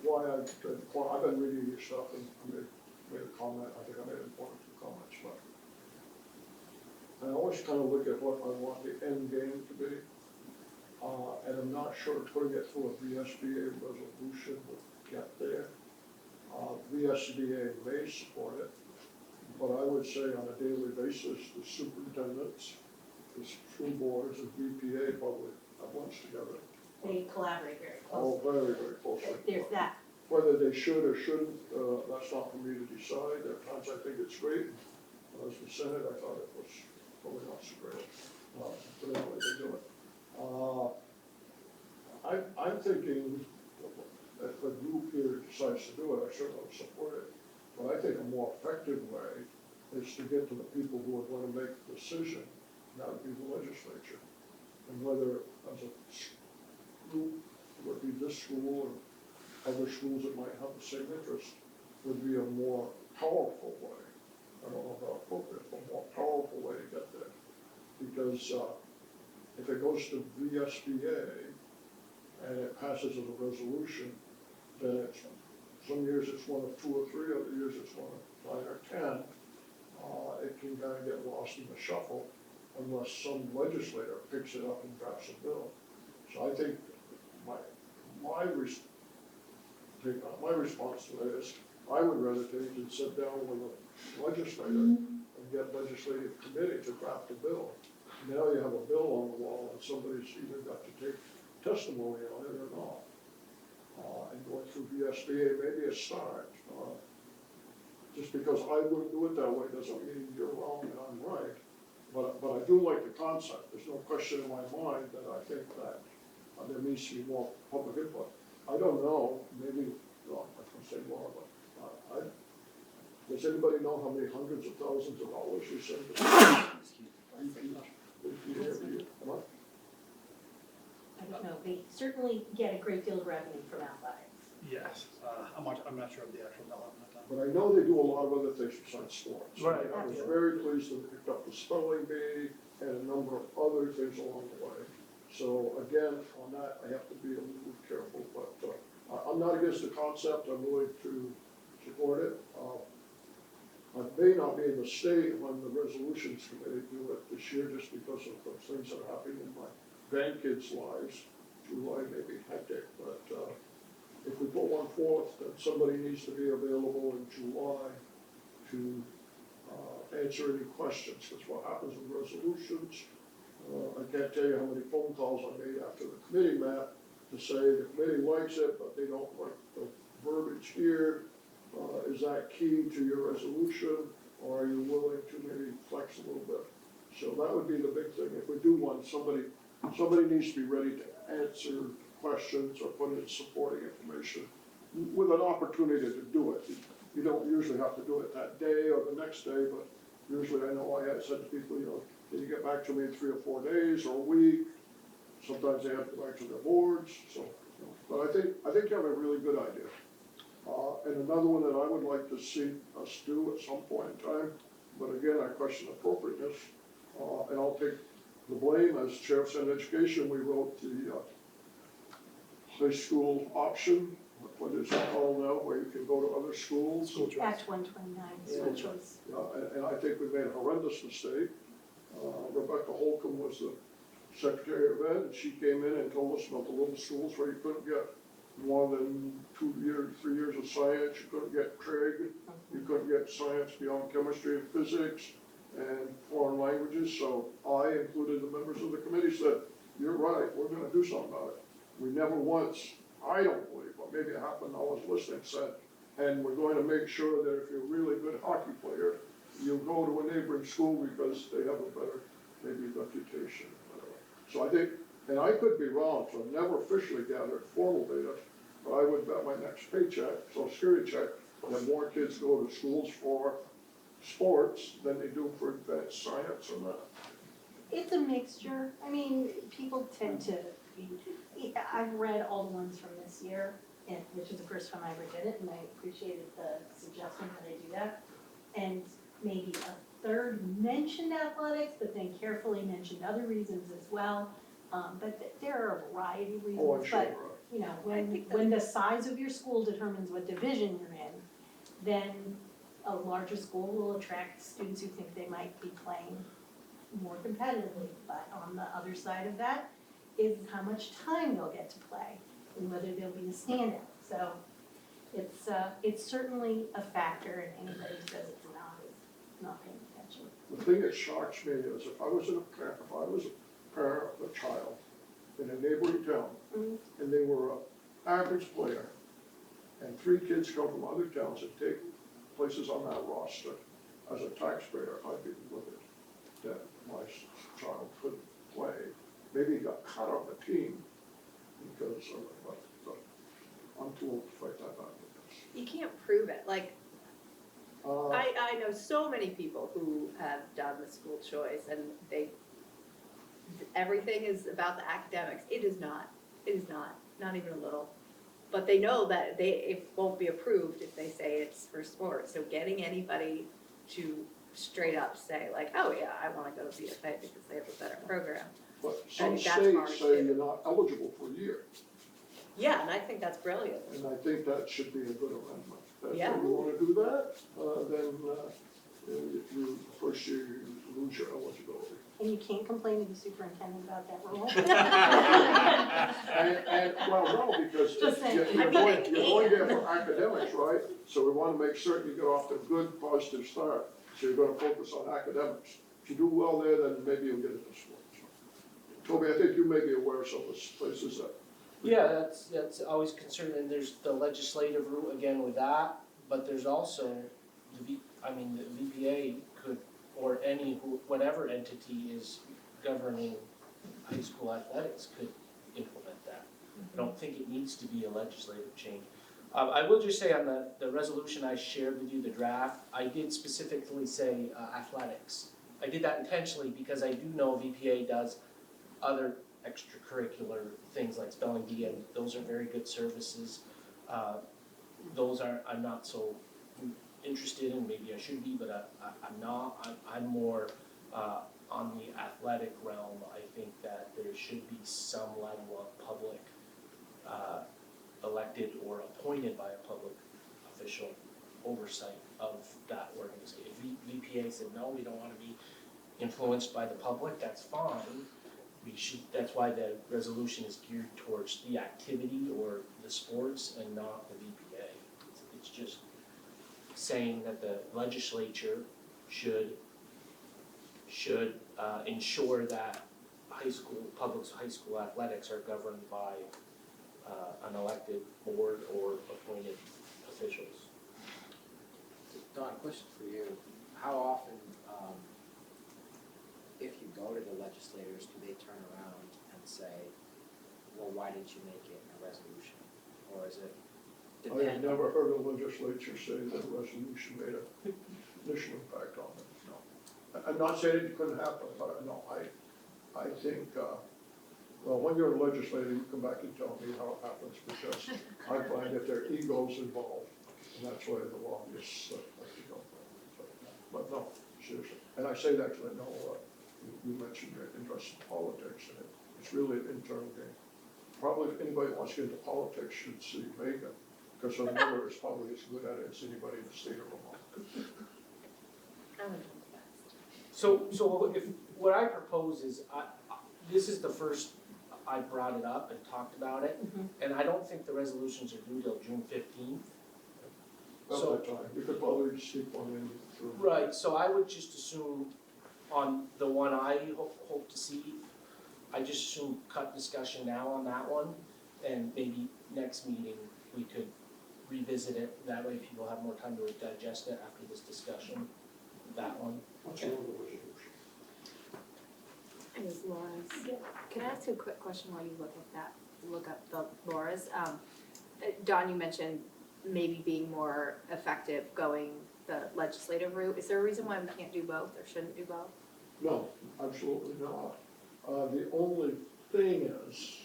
Why I've been reading your stuff and I made a comment, I think I made one or two comments, but I always kind of look at what I want the end game to be. And I'm not sure putting it through a VSBA resolution would get there. VSBA may support it, but I would say on a daily basis, the superintendents, the school boards, and VPA probably at once together. They collaborate very Oh, closely. very, very closely. There's that. Whether they should or shouldn't, that's not for me to decide. There are times I think it's great. When I was in the Senate, I thought it was probably not so great. But anyway, they do it. I'm thinking if a group here decides to do it, I certainly support it. But I think a more effective way is to get to the people who are going to make the decision, and that would be the legislature. And whether as a group, would be this school and other schools that might have the same interest, would be a more powerful way. I don't know about appropriate, but a more powerful way to get there. Because if it goes to VSBA and it passes as a resolution, then it's, some years it's one of 2 or 3, other years it's one of 9 or 10. It can kind of get lost in the shuffle unless some legislator picks it up and drafts a bill. So I think my response to it is, I would rather take and sit down with a legislator and get legislative committee to draft a bill. Now you have a bill on the wall and somebody's either got to take testimony on it or not. And going through VSBA may be a start. Just because I wouldn't do it that way doesn't mean you're wrong and I'm right. But I do like the concept. There's no question in my mind that I think that there needs to be more public input. I don't know, maybe, well, I can say more, but does anybody know how many hundreds of thousands of dollars we send to What? I don't know, they certainly get a great deal of revenue from athletics. Yes, I'm not sure of the actual dollar amount. But I know they do a lot of other things besides sports. Right. I was very pleased that they picked up the spelling bee and a number of other things along the way. So again, on that, I have to be a little careful, but I'm not against the concept, I'm willing to support it. I may not be in the state when the resolutions committee do it this year, just because of the things that are happening in my grandkids' lives. July may be hectic, but if we put one forth, then somebody needs to be available in July to answer any questions, because what happens with resolutions, I can't tell you how many phone calls I made after the committee met to say the committee likes it, but they don't like the verbiage here. Is that key to your resolution, or are you willing to maybe flex a little bit? So that would be the big thing. If we do one, somebody needs to be ready to answer questions or put in supporting information with an opportunity to do it. You don't usually have to do it that day or the next day, but usually I know I had said to people, can you get back to me in 3 or 4 days or a week? Sometimes they have to go back to their boards, so, but I think you have a really good idea. And another one that I would like to see us do at some point in time, but again, I question appropriateness, and I'll take the blame as Chair of Senate Education. We wrote the high school option, what is it called now, where you can go to other schools. Act 129, school choice. And I think we made a horrendous mistake. Rebecca Holcomb was the Secretary of Ed, and she came in and told us about the little schools where you couldn't get more than 2 years, 3 years of science, you couldn't get P.E.G, you couldn't get science beyond chemistry and physics and foreign languages. So I included the members of the committee, said, you're right, we're gonna do something about it. We never once, I don't believe, but maybe it happened, I was listening, said, and we're going to make sure that if you're a really good hockey player, you'll go to a neighboring school because they have a better, maybe, reputation. So I think, and I could be wrong, so I've never officially gathered formal data, but I would bet my next paycheck, Social Security check, that more kids go to schools for sports than they do for advanced science or math. It's a mixture. I mean, people tend to be, I've read all the ones from this year, and which is the first time I ever did it, and I appreciated the suggestion that I do that. And maybe a third mentioned athletics, but then carefully mentioned other reasons as well. But there are a variety of reasons. Oh, I'm sure. But you know, when the size of your school determines what division you're in, then a larger school will attract students who think they might be playing more competitively. But on the other side of that is how much time they'll get to play and whether they'll be a standout. So it's certainly a factor, and anybody who says it's not paying attention. The thing that shocks me is if I was a parent of a child in a neighboring town, and they were an average player, and 3 kids come from other towns and take places on that roster, as a taxpayer, I'd be livid that my child couldn't play. Maybe he got cut off the team because of it, but I'm too old to fight that battle. You can't prove it, like, I know so many people who have done the school choice and everything is about the academics. It is not even a little. But they know that it won't be approved if they say it's for sports. So getting anybody to straight up say like, oh yeah, I wanna go to VFA because they have a better program. But some states say you're not eligible for a year. Yeah, and I think that's brilliant. And I think that should be a good amendment. Yeah. If you wanna do that, then you first year you lose your eligibility. And you can't complain to the superintendent about that rule. Well, no, because Just saying. you're going there for academics, right? So we wanna make certain you get off to a good, positive start. So you're gonna focus on academics. If you do well there, then maybe you'll get into sports. Toby, I think you may be aware of some of the places that, Yeah, that's always concerned, and there's the legislative route again with that, but there's also the VPA could, or whatever entity is governing high school athletics could implement that. I don't think it needs to be a legislative change. I will just say on the resolution I shared with you, the draft, I did specifically say athletics. I did that intentionally because I do know VPA does other extracurricular things like spelling bee, and those are very good services. Those I'm not so interested in, maybe I should be, but I'm not. I'm more on the athletic realm. I think that there should be some level of public elected or appointed by a public official oversight of that organization. If VPA said, no, we don't want to be influenced by the public, that's fine. That's why the resolution is geared towards the activity or the sports and not the VPA. It's just saying that the legislature should ensure that public high school athletics are governed by an elected board or appointed officials. Don, question for you. How often, if you go to the legislators, do they turn around and say, well, why didn't you make it a resolution? Or is it I have depend? never heard a legislature say that a resolution made an initial impact on it, no. I'm not saying it couldn't happen, but no, I think, well, when you're a legislator, you come back and tell me how it happens, because I find that there are egos involved, and that's why the lobbyists like to go. But no, seriously, and I say that because I know you mentioned your interest in politics, and it's really an internal game. Probably if anybody wants to get into politics should see Megan, because her mother is probably as good at it as anybody in the state of Vermont. So what I propose is, this is the first I brought it up and talked about it, and I don't think the resolutions are due till June 15th. At that time, you could probably sneak one in through. Right, so I would just assume on the one I hope to see, I just assume cut discussion now on that one, and maybe next meeting we could revisit it. That way people have more time to digest it after this discussion, that one. What's your resolution? Ms. Laura's. Can I ask you a quick question while you look up the Laura's? Don, you mentioned maybe being more effective going the legislative route. Is there a reason why we can't do both or shouldn't do both? No, absolutely not. The only thing is,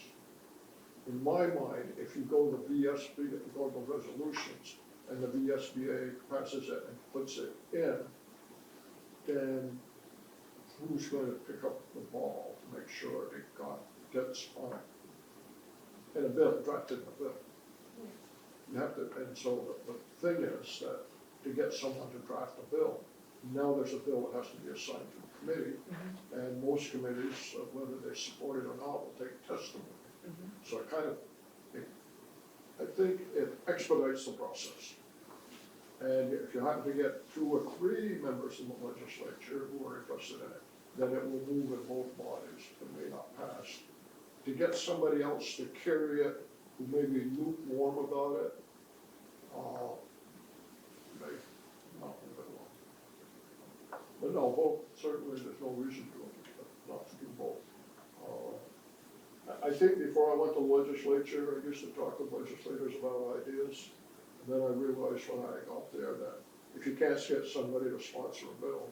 in my mind, if you go to the VSB, if you go to the resolutions, and the VSBA passes it and puts it in, then who's going to pick up the ball to make sure it gets on in a bill, drafted in a bill? You have to, and so the thing is that to get someone to draft a bill, now there's a bill that has to be assigned to the committee, and most committees, whether they support it or not, will take testimony. So I think it expedites the process. And if you happen to get 2 or 3 members in the legislature who are interested in it, then it will move in both bodies. It may not pass. To get somebody else to carry it who may be lukewarm about it, may not move it along. But no, both, certainly there's no reason to not to do both. I think before I went to legislature, I used to talk with legislators about ideas. And then I realized when I got there that if you can't get somebody to sponsor a bill,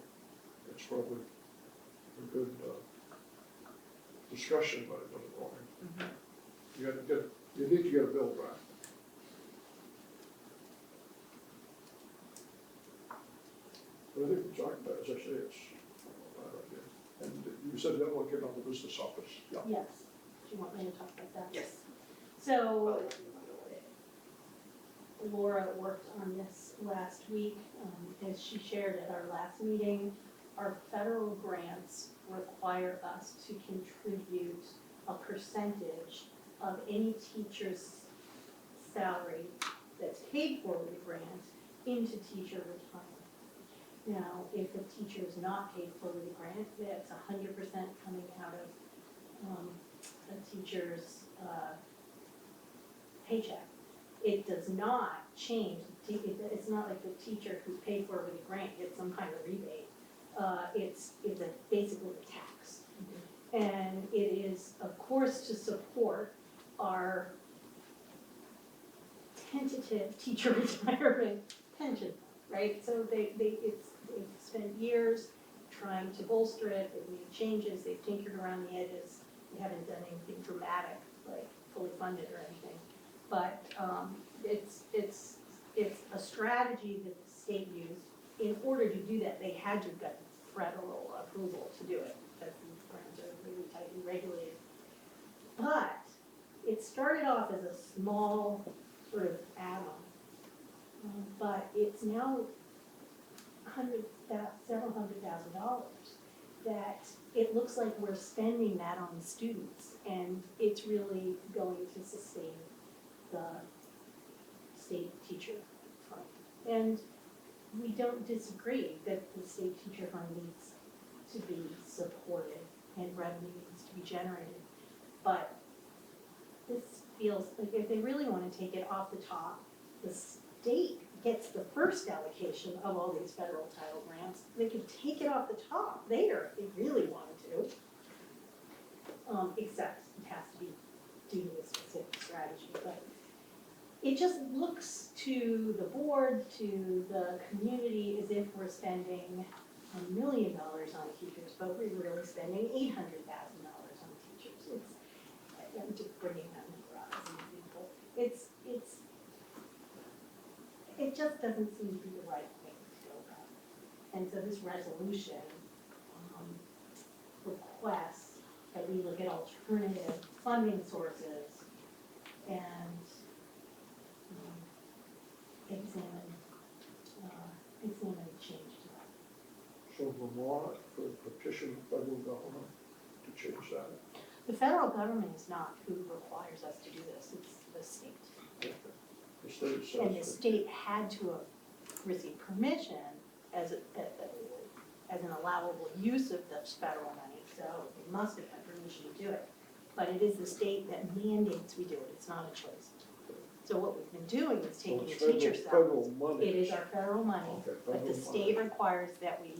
it's probably a good discussion, but it doesn't work. You need to get a bill drafted. But I think we talked about, as I say, it's a bad idea. And you said the other one came out of the business office. Yeah. Yes. Do you want me to talk about that? Yes. So Laura worked on this last week. As she shared at our last meeting, our federal grants require us to contribute a percentage of any teacher's salary that's paid for with a grant into teacher retirement. Now, if a teacher is not paid for with a grant, that's 100% coming out of a teacher's paycheck. It does not change, it's not like the teacher who's paid for with a grant gets some kind of rebate. It's basically a tax. And it is, of course, to support our tentative teacher retirement pension, right? So they've spent years trying to bolster it, they've made changes, they've tinkered around the edges. We haven't done anything dramatic, like fully funded or anything. But it's a strategy that the state used. In order to do that, they had to get federal approval to do it, because these grants are really tightly regulated. But it started off as a small sort of add-on, but it's now several $100,000 that it looks like we're spending that on the students, and it's really going to sustain the state teacher fund. And we don't disagree that the state teacher fund needs to be supported and revenue needs to be generated. But this feels like if they really want to take it off the top, the state gets the first allocation of all these federal title grants. They could take it off the top there if they really wanted to. Except it has to be due to a specific strategy. But it just looks to the board, to the community, as if we're spending $1 million on teachers, but we're really spending $800,000 on teachers. I'm just bringing that number up as an example. It just doesn't seem to be the right way to go about it. And so this resolution requests that we look at alternative funding sources and examine change to that. So Vermont could petition the federal government to change that? The federal government is not who requires us to do this, it's the state. The state says. And the state had to have received permission as an allowable use of this federal money, so they must have had permission to do it. But it is the state that mandates we do it, it's not a choice. So what we've been doing is taking the teacher salaries. It is our federal money, Okay, but the federal state money. requires that we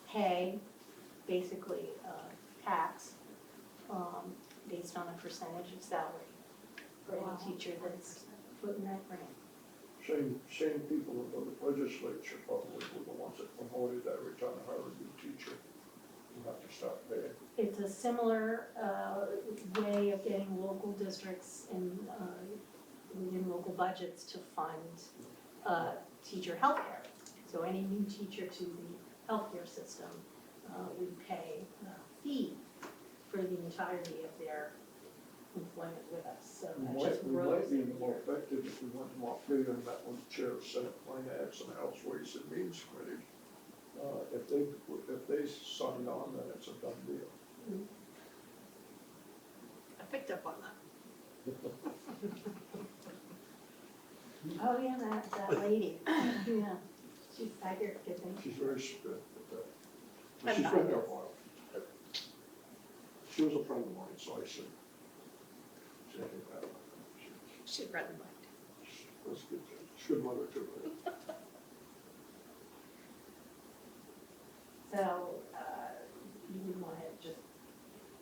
pay basically tax based on a percentage of salary for any teacher that's put in that grant. Same people in the legislature probably were the ones that promoted that every time I hire a new teacher, you have to start paying. It's a similar way of getting local districts and within local budgets to fund teacher healthcare. So any new teacher to the healthcare system, we pay a fee for the entirety of their employment with us. So that just We grows. might be more effective if we went more clear on that one, Chair of Senate Finance and House Ways and Means Committee. If they sign on, then it's a done deal. I picked up on that. Oh, yeah, that lady, yeah, she's back here kissing. She's very good at that. But I'm she's not been there a good. while. She was a friend of mine, so I said, she had that. Should read the mind. That's good. She's a good mother too. Right? So, you would want to just,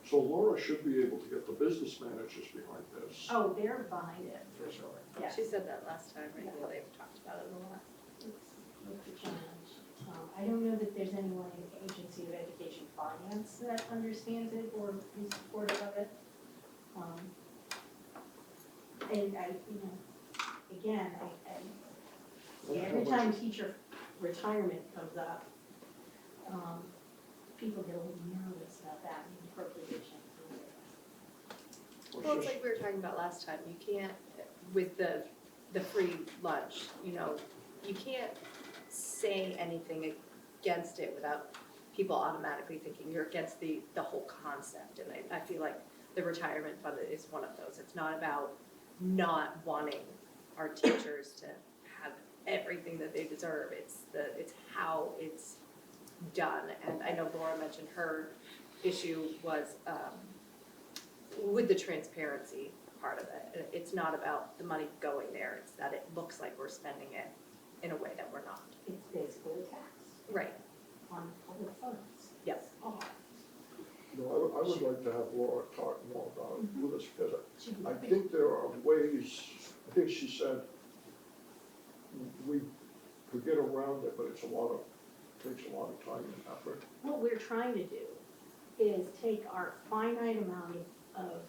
So Laura should be able to get the business managers behind this. oh, they're behind it for sure, yeah. She said that last time, right? Yeah, they've talked about it a lot. It's a challenge. I don't know that there's anyone in the Agency of Education Finance that understands it or is supportive of it. And again, every time teacher retirement comes up, people get a little nervous about that and appropriation. Well, it's like we were talking about last time, you can't, with the free lunch, you can't say anything against it without people automatically thinking you're against the whole concept. And I feel like the retirement fund is one of those. It's not about not wanting our teachers to have everything that they deserve. It's how it's done. And I know Laura mentioned her issue was with the transparency part of it. It's not about the money going there, it's that it looks like we're spending it in a way that we're not. It's basically a tax Right, on public funds. yes. I would like to have Laura talk more about it with us, because I think there are ways, I think she said we could get around it, but it's takes a lot of time and effort. What we're trying to do is take our finite amount of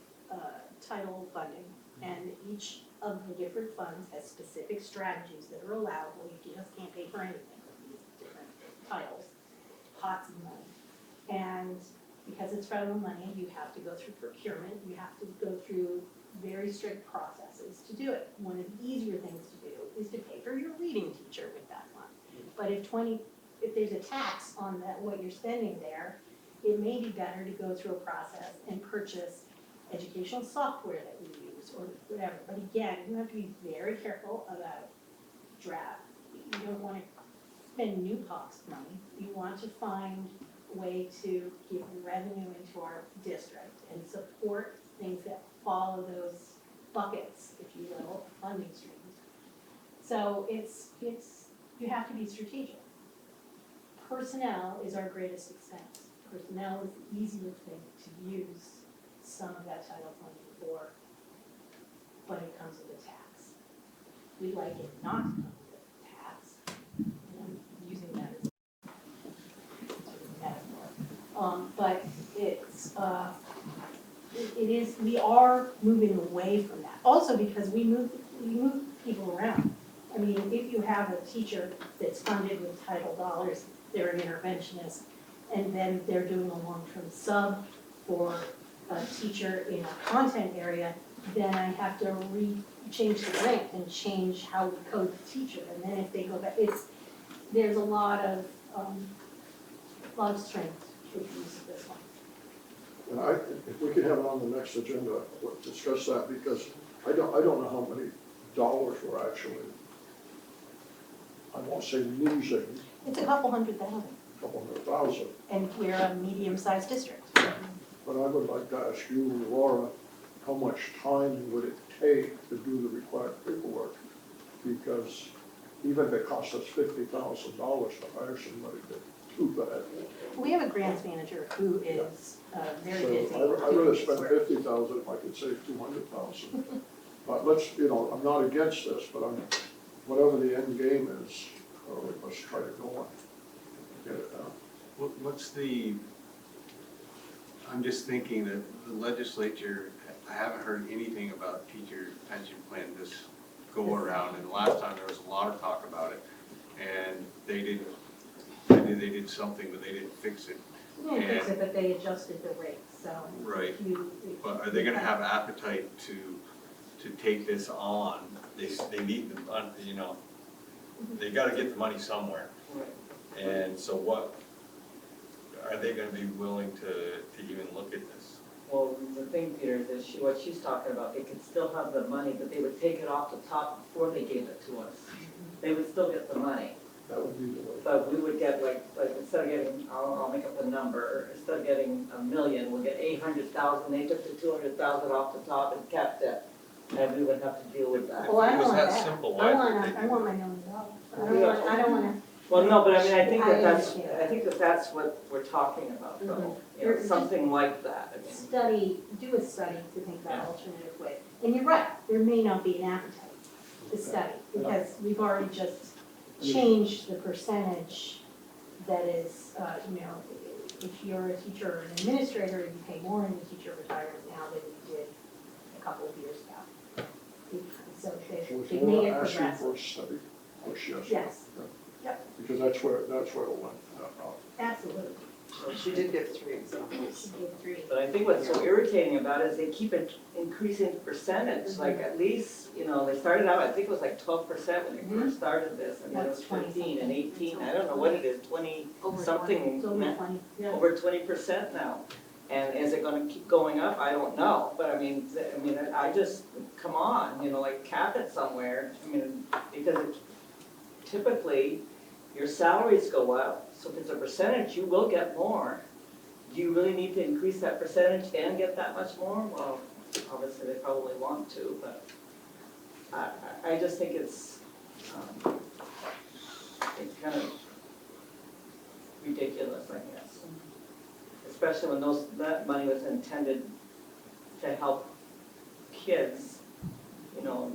title funding, and each of the different funds has specific strategies that are allowable. You just can't pay for anything with these different titles, pots of money. And because it's federal money, you have to go through procurement, you have to go through very strict processes to do it. One of the easier things to do is to pay for your reading teacher with that money. But if there's a tax on that, what you're spending there, it may be better to go through a process and purchase educational software that we use or whatever. But again, you have to be very careful about draft. You don't want to spend new pots of money. You want to find a way to give revenue into our district and support things that follow those buckets, if you will, funding streams. So you have to be strategic. Personnel is our greatest expense. Personnel is the easier thing to use some of that title funding for, but it comes with a tax. We'd like it not to come with a tax. And I'm using that as sort of a metaphor. But we are moving away from that. Also because we move people around. I mean, if you have a teacher that's funded with title dollars, they're an interventionist, and then they're doing a long-term sub for a teacher in a content area, then I have to change the grant and change how we code the teacher. And then if they go back, there's a lot of strength to the use of this one. And if we could have it on the next agenda, we'll discuss that, because I don't know how many dollars we're actually, I won't say losing, It's a couple $100,000, $200,000. and we're a medium-sized district. But I would like to ask you, Laura, how much time would it take to do the required paperwork? Because even if it costs us $50,000 to hire somebody to do that. We have a grants manager who is very busy. So I'd rather spend $50,000 if I could save $200,000. But I'm not against this, but whatever the end game is, let's try to go on and get it done. I'm just thinking that the legislature, I haven't heard anything about teacher pension plan this go around, and the last time there was a lot of talk about it, and they did something, but they didn't fix it. They didn't fix it, but they adjusted the rates, so. Right, but are they gonna have appetite to take this on? They need the, they gotta get the money somewhere. And so what, are they gonna be willing to even look at this? Well, the thing, Peter, is that what she's talking about, they could still have the money, but they would take it off the top before they gave it to us. They would still get the money. That would be the way. But we would get like instead of getting, I'll make up the number, instead of getting $1 million, we'll get 800,000. They took the 200,000 off the top and kept it, and we would have to deal with that. Well, I If it was want that that. simple, I why want did they my $1 million. I don't wanna. Well, no, but I mean, I think I that's what we're talking about, though. Mhm. Something like that. I mean. Do a study to think about alternative ways. And you're right, there may not be an appetite to study, because we've already just changed the percentage that is, if you're a teacher or an administrator, you pay more in the teacher retirement now than you did a couple of years ago. So they made it asking progressive. for a study, Yes. Yep. Because that's where it went. Absolutely. She did give 3 examples. She gave 3. But I think what's so irritating about it is they keep increasing the percentage, like at least, they started out, I think it was like 12% when they first started this, and then it was 15 and 18, I don't know what it is, 20 something. It's over 20, yeah. Over 20% now. And is it gonna keep going up? I don't know, but I mean, I just, come on, cap it somewhere, because typically, your salaries go up, so if it's a percentage, you will get more. do you really need to increase that percentage and get that much more? Well, obviously, they probably want to, but I just think it's kind of ridiculous, I guess. Especially when that money was intended to help kids, you know,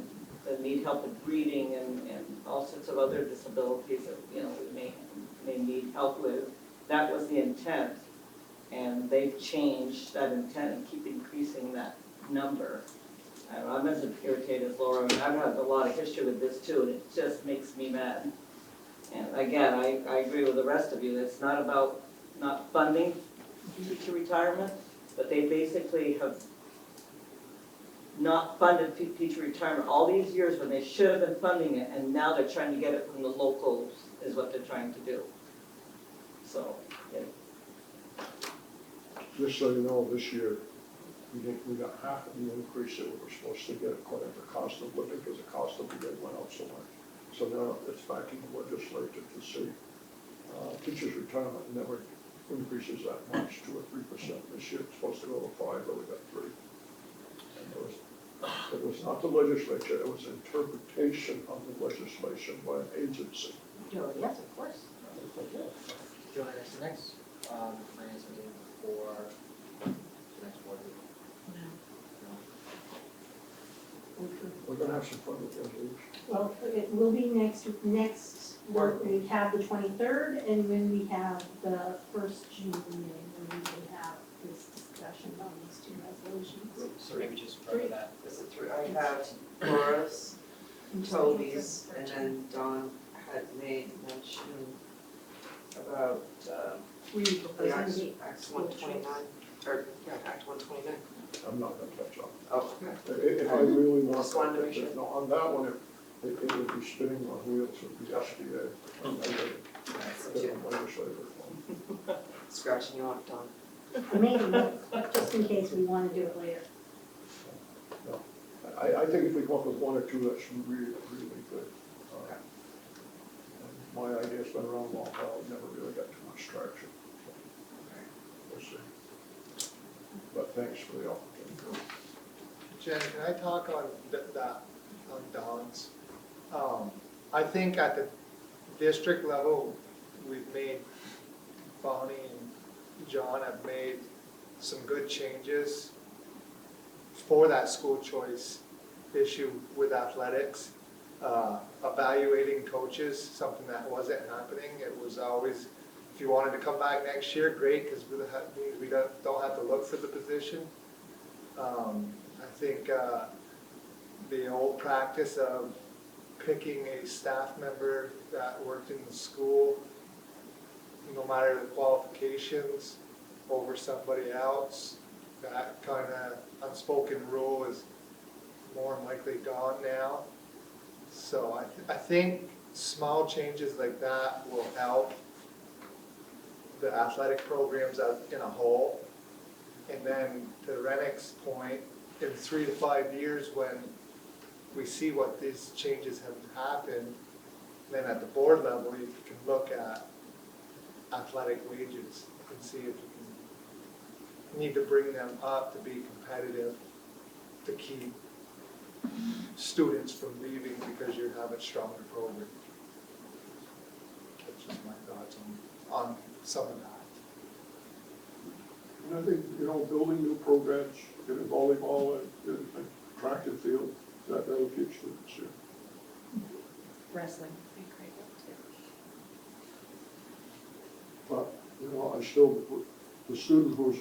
that need help with breathing and all sorts of other disabilities that, you know, we may need help with. That was the intent, and they've changed that intent and keep increasing that number. I don't know, I'm as irritated as Laura, and I've had a lot of history with this too, and it just makes me mad. And again, I agree with the rest of you, it's not about not funding teacher retirement, but they basically have not funded teacher retirement all these years when they should have been funding it, and now they're trying to get it from the locals, is what they're trying to do. So, yeah. Just so you know, this year, we got half of the increase that we were supposed to get according to cost of living, because the cost of living went up so much. So now it's back in the legislature to see, teachers' retirement never increases that much, 2 or 3%. This year it's supposed to go to 5, but we got 3. And it was not the legislature, it was interpretation of the legislation by an agency. Yes, of course. Join us next, finance meeting for the next board meeting. We're gonna have some fun with resolution. Well, it will be next, we have the 23rd, and when we have the first June meeting, when we will have this discussion on these 2 resolutions. So maybe just for that. Is it 3? I have Laura's, Toby's, and then Dawn had made mention about, We the propose Act the Act 129, or, yeah, Act 129. I'm not gonna touch on it. Oh, okay. If I really want. Just wanted to make sure. No, on that one, it would be spinning on wheels with the SBA. Scratching you off, Dawn. I made a note, just in case we want to do it later. No. I think if we come up with 1 or 2, that's really, really good. And my idea's been around a long while, I've never really got too much traction. We'll see. But thanks for the opportunity. Jen, can I talk on that, on Don's? I think at the district level, we've made, Bonnie and John have made some good changes for that school choice issue with athletics. Evaluating coaches, something that wasn't happening. It was always, if you wanted to come back next year, great, because we don't have to look for the position. I think the old practice of picking a staff member that worked in the school, no matter the qualifications, over somebody else, that kind of unspoken rule is more than likely gone now. So I think small changes like that will help the athletic programs in a whole. And then to Rennick's point, in 3 to 5 years, when we see what these changes have happened, then at the board level, you can look at athletic wages and see if you need to bring them up to be competitive, to keep students from leaving because you have a stronger program. That's just my thoughts on some of that. And I think, building new programs, getting volleyball and track and field, that'll keep students here. Wrestling. But, I still, the student who's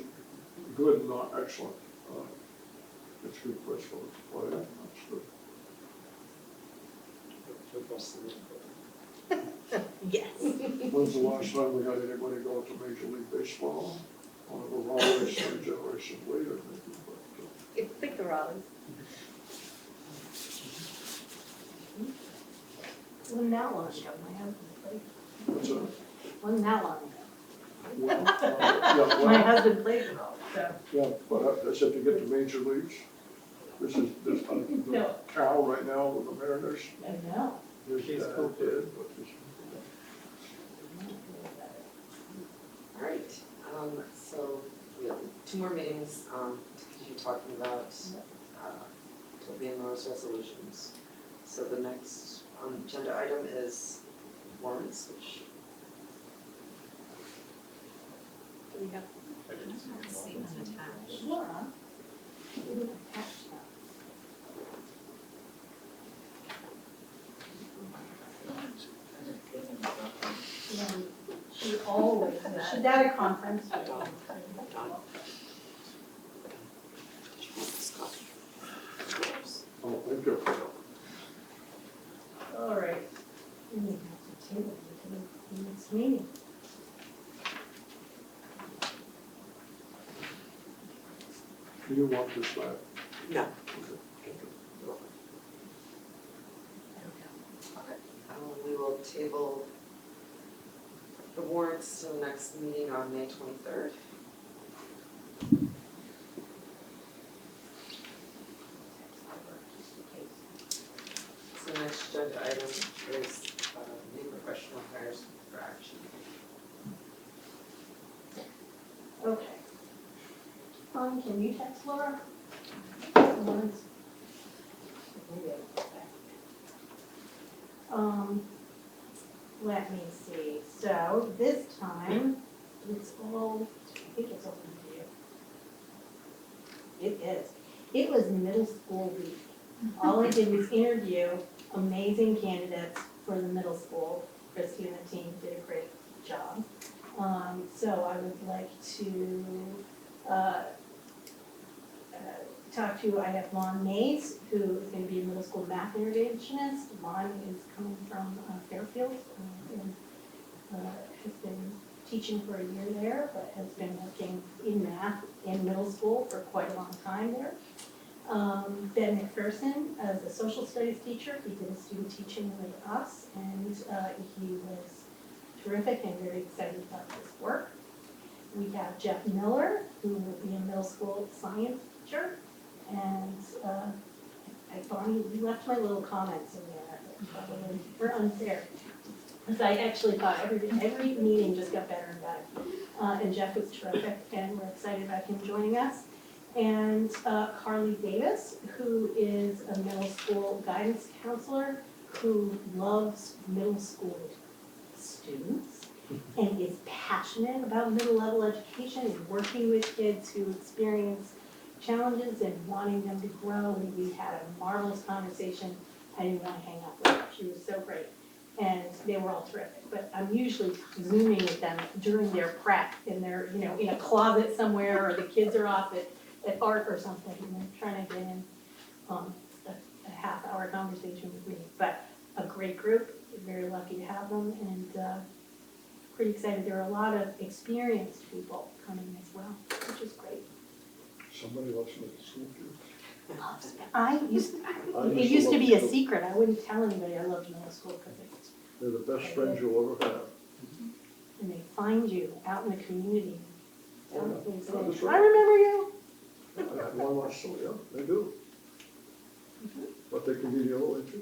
good, not excellent, it's a good place for them to play, and that's good. Yes. When's the last time we had anybody go to Major League Baseball? One of the Raleigh's 3 generations later, maybe, but. I think the Rollins. Wasn't that long ago, my husband played. What's that? Wasn't that long ago. Well, My husband played for all, so. Yeah, but I said to get to major leagues, this is No. Cal right now with the Mariners. I know. His dad did, but this. All right, so 2 more meetings, you're talking about, Toby and Laura's resolutions. So the next agenda item is warrants, which Do we have? See unattached. Laura, we didn't attach that. She always, she's at a conference. Oh, thank you. All right. We have to table it to the next meeting. Do you want this back? No. We will table the warrants to the next meeting on May 23rd. So the next agenda item is new professional hires for action. Okay. Can you text Laura? Lawrence? Let me see, so this time, it's all, I think it's open to you. It is. It was middle school week. All I did was interview amazing candidates for the middle school. Christy and the team did a great job. So I would like to talk to, I have Lon Mays, who is going to be a middle school math interventionist. Lon is coming from Fairfield and has been teaching for a year there, but has been working in math in middle school for quite a long time there. Ben McPherson, as a social studies teacher, he did a student teaching with us, and he was terrific and very excited about his work. We have Jeff Miller, who will be a middle school science teacher, and Bonnie, you left my little comments in there that probably were unfair. Because I actually thought every meeting just got better and better. And Jeff was terrific, and we're excited about him joining us. And Carly Davis, who is a middle school guidance counselor who loves middle school students and is passionate about middle level education and working with kids who experience challenges and wanting them to grow. And we had a marvelous conversation. I didn't want to hang up with her. She was so great. And they were all terrific. But I'm usually Zooming with them during their prep and they're, in a closet somewhere, or the kids are off at art or something, and they're trying to get in a half-hour conversation with me. But a great group, very lucky to have them, and pretty excited. There are a lot of experienced people coming as well, which is great. Somebody loves me at school too. It used to be a secret. I wouldn't tell anybody I loved middle school because They're the best friends you'll ever have. and they find you out in the community. Oh, yeah. They say, Oh, that's I right. remember you. I had one myself, yeah, they do. But they can give you a little entry.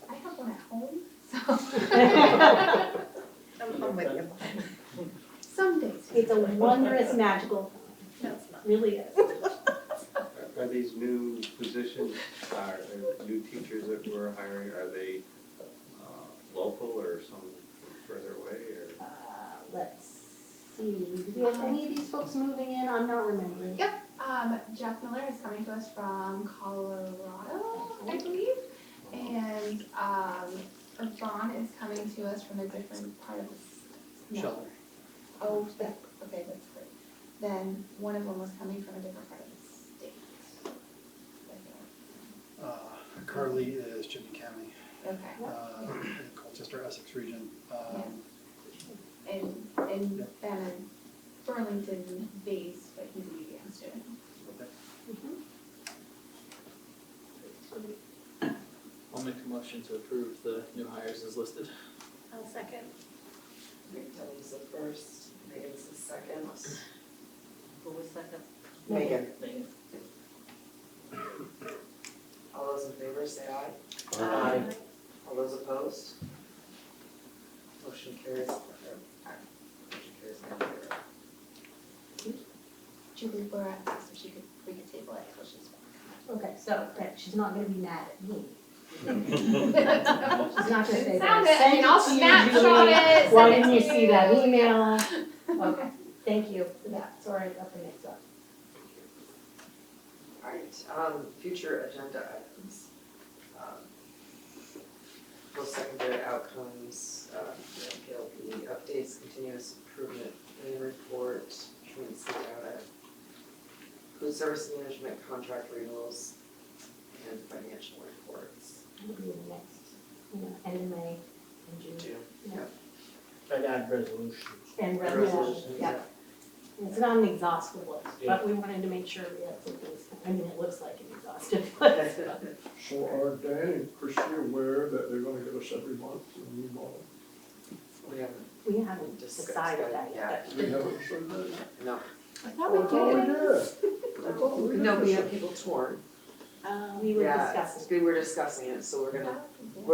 I have one at home, so. I'm with you. Some days. It's a wondrous, magical time. No, it's not. Really is. Are these new positions, are new teachers that we're hiring, are they local or some further away, or? Let's see, do we have any of these folks moving in? I'm not remembering. Yep, Jeff Miller is coming to us from Colorado, I believe. And, Yvonne is coming to us from a different part of the state. Shelter. Oh, that, okay, that's great. Then one of them was coming from a different part of the state. Carly is Jimmy County, Okay. in Colchester, Essex region. And Ben is Burlington based, but he's a UVM student. I'll make a motion to approve the new hires as listed. I'll second. Kelly's the first, Megan's the second. Who was second? Megan. Megan. All those in favor say aye. Aye. All those opposed? Motion carries. Motion carries 9-0. Julie Laura asked if we could table it until she's back. Okay, so that she's not gonna be mad at me. She's not gonna say that. Sound I it, sent and I'll to you, snapshot Julie. it, Why send it didn't you to see that you. email? Okay, thank you for that. Sorry, I got the mix up. Alright, future agenda items. Post-secondary outcomes, PLP updates, continuous improvement plan report, truancy data, food service management contract renewals, and financial reports. It'll be the next, end of May and June. Yeah. And add resolutions. And resolutions, yeah. It's not an exhaustive list, but we wanted to make sure we had some things, I mean, it looks like an exhaustive list. So are Dan and Christie aware that they're gonna get us every month a new model? We haven't decided that yet. We haven't said that yet? No. I thought Oh, I thought we did. did. I thought we did. No, we have people torn. We were Yeah, discussing. we were discussing it, so we're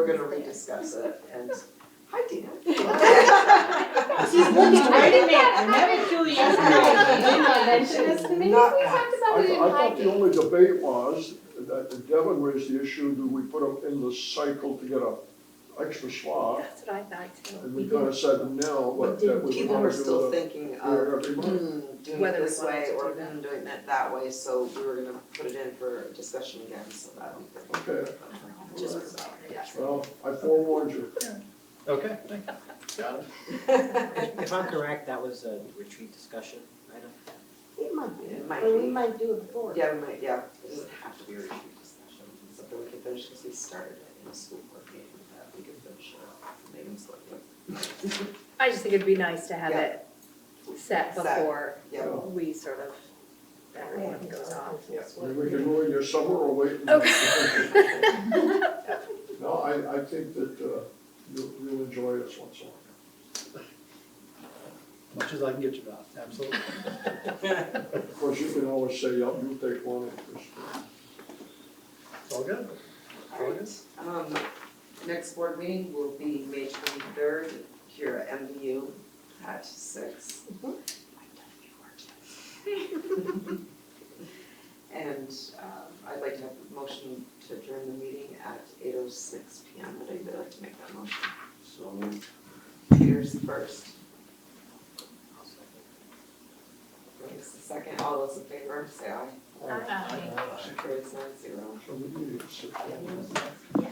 gonna rediscuss it, and, hi, Dan. She's looking right at me, I never Julie yesterday, did not mention this to me. Not- We talked about it in I thought the Highgate. only debate was that Devin raised the issue, do we put them in the cycle to get a extra slot? That's what I thought too. And we kind of said no, but that we People would were want to still do the, thinking do it of, every month. doing Whether it we this wanted way to or do that. doing it that way, so we were gonna put it in for discussion again, so that. Okay. Just, yeah. Well, I forewarned you. Okay. Got it. If I'm correct, that was a retreat discussion item. It might be, It might but we be. might do it before. Yeah, we might, yeah, it doesn't have to be a retreat discussion, it's something we can finish, because we started it in a school board meeting, that we can finish it, Megan's looking. I just think it'd be nice to have Yeah. it set before Yeah. we sort of, everyone goes off. I mean, we can ruin your summer or wait. No, I think that you'll enjoy this one, so. Much as I can get you out, absolutely. Of course, you can always say, yep, you take one. It's all good. Alright, next board meeting will be May 23rd here at MVU at 6. And I'd like to have a motion to adjourn the meeting at 8:06 PM. Would anybody like to make that motion? So Peter's the first. Greg's the second. All those in favor, say aye. Aye. Motion carries 9-0. So we need to sit down. Yeah.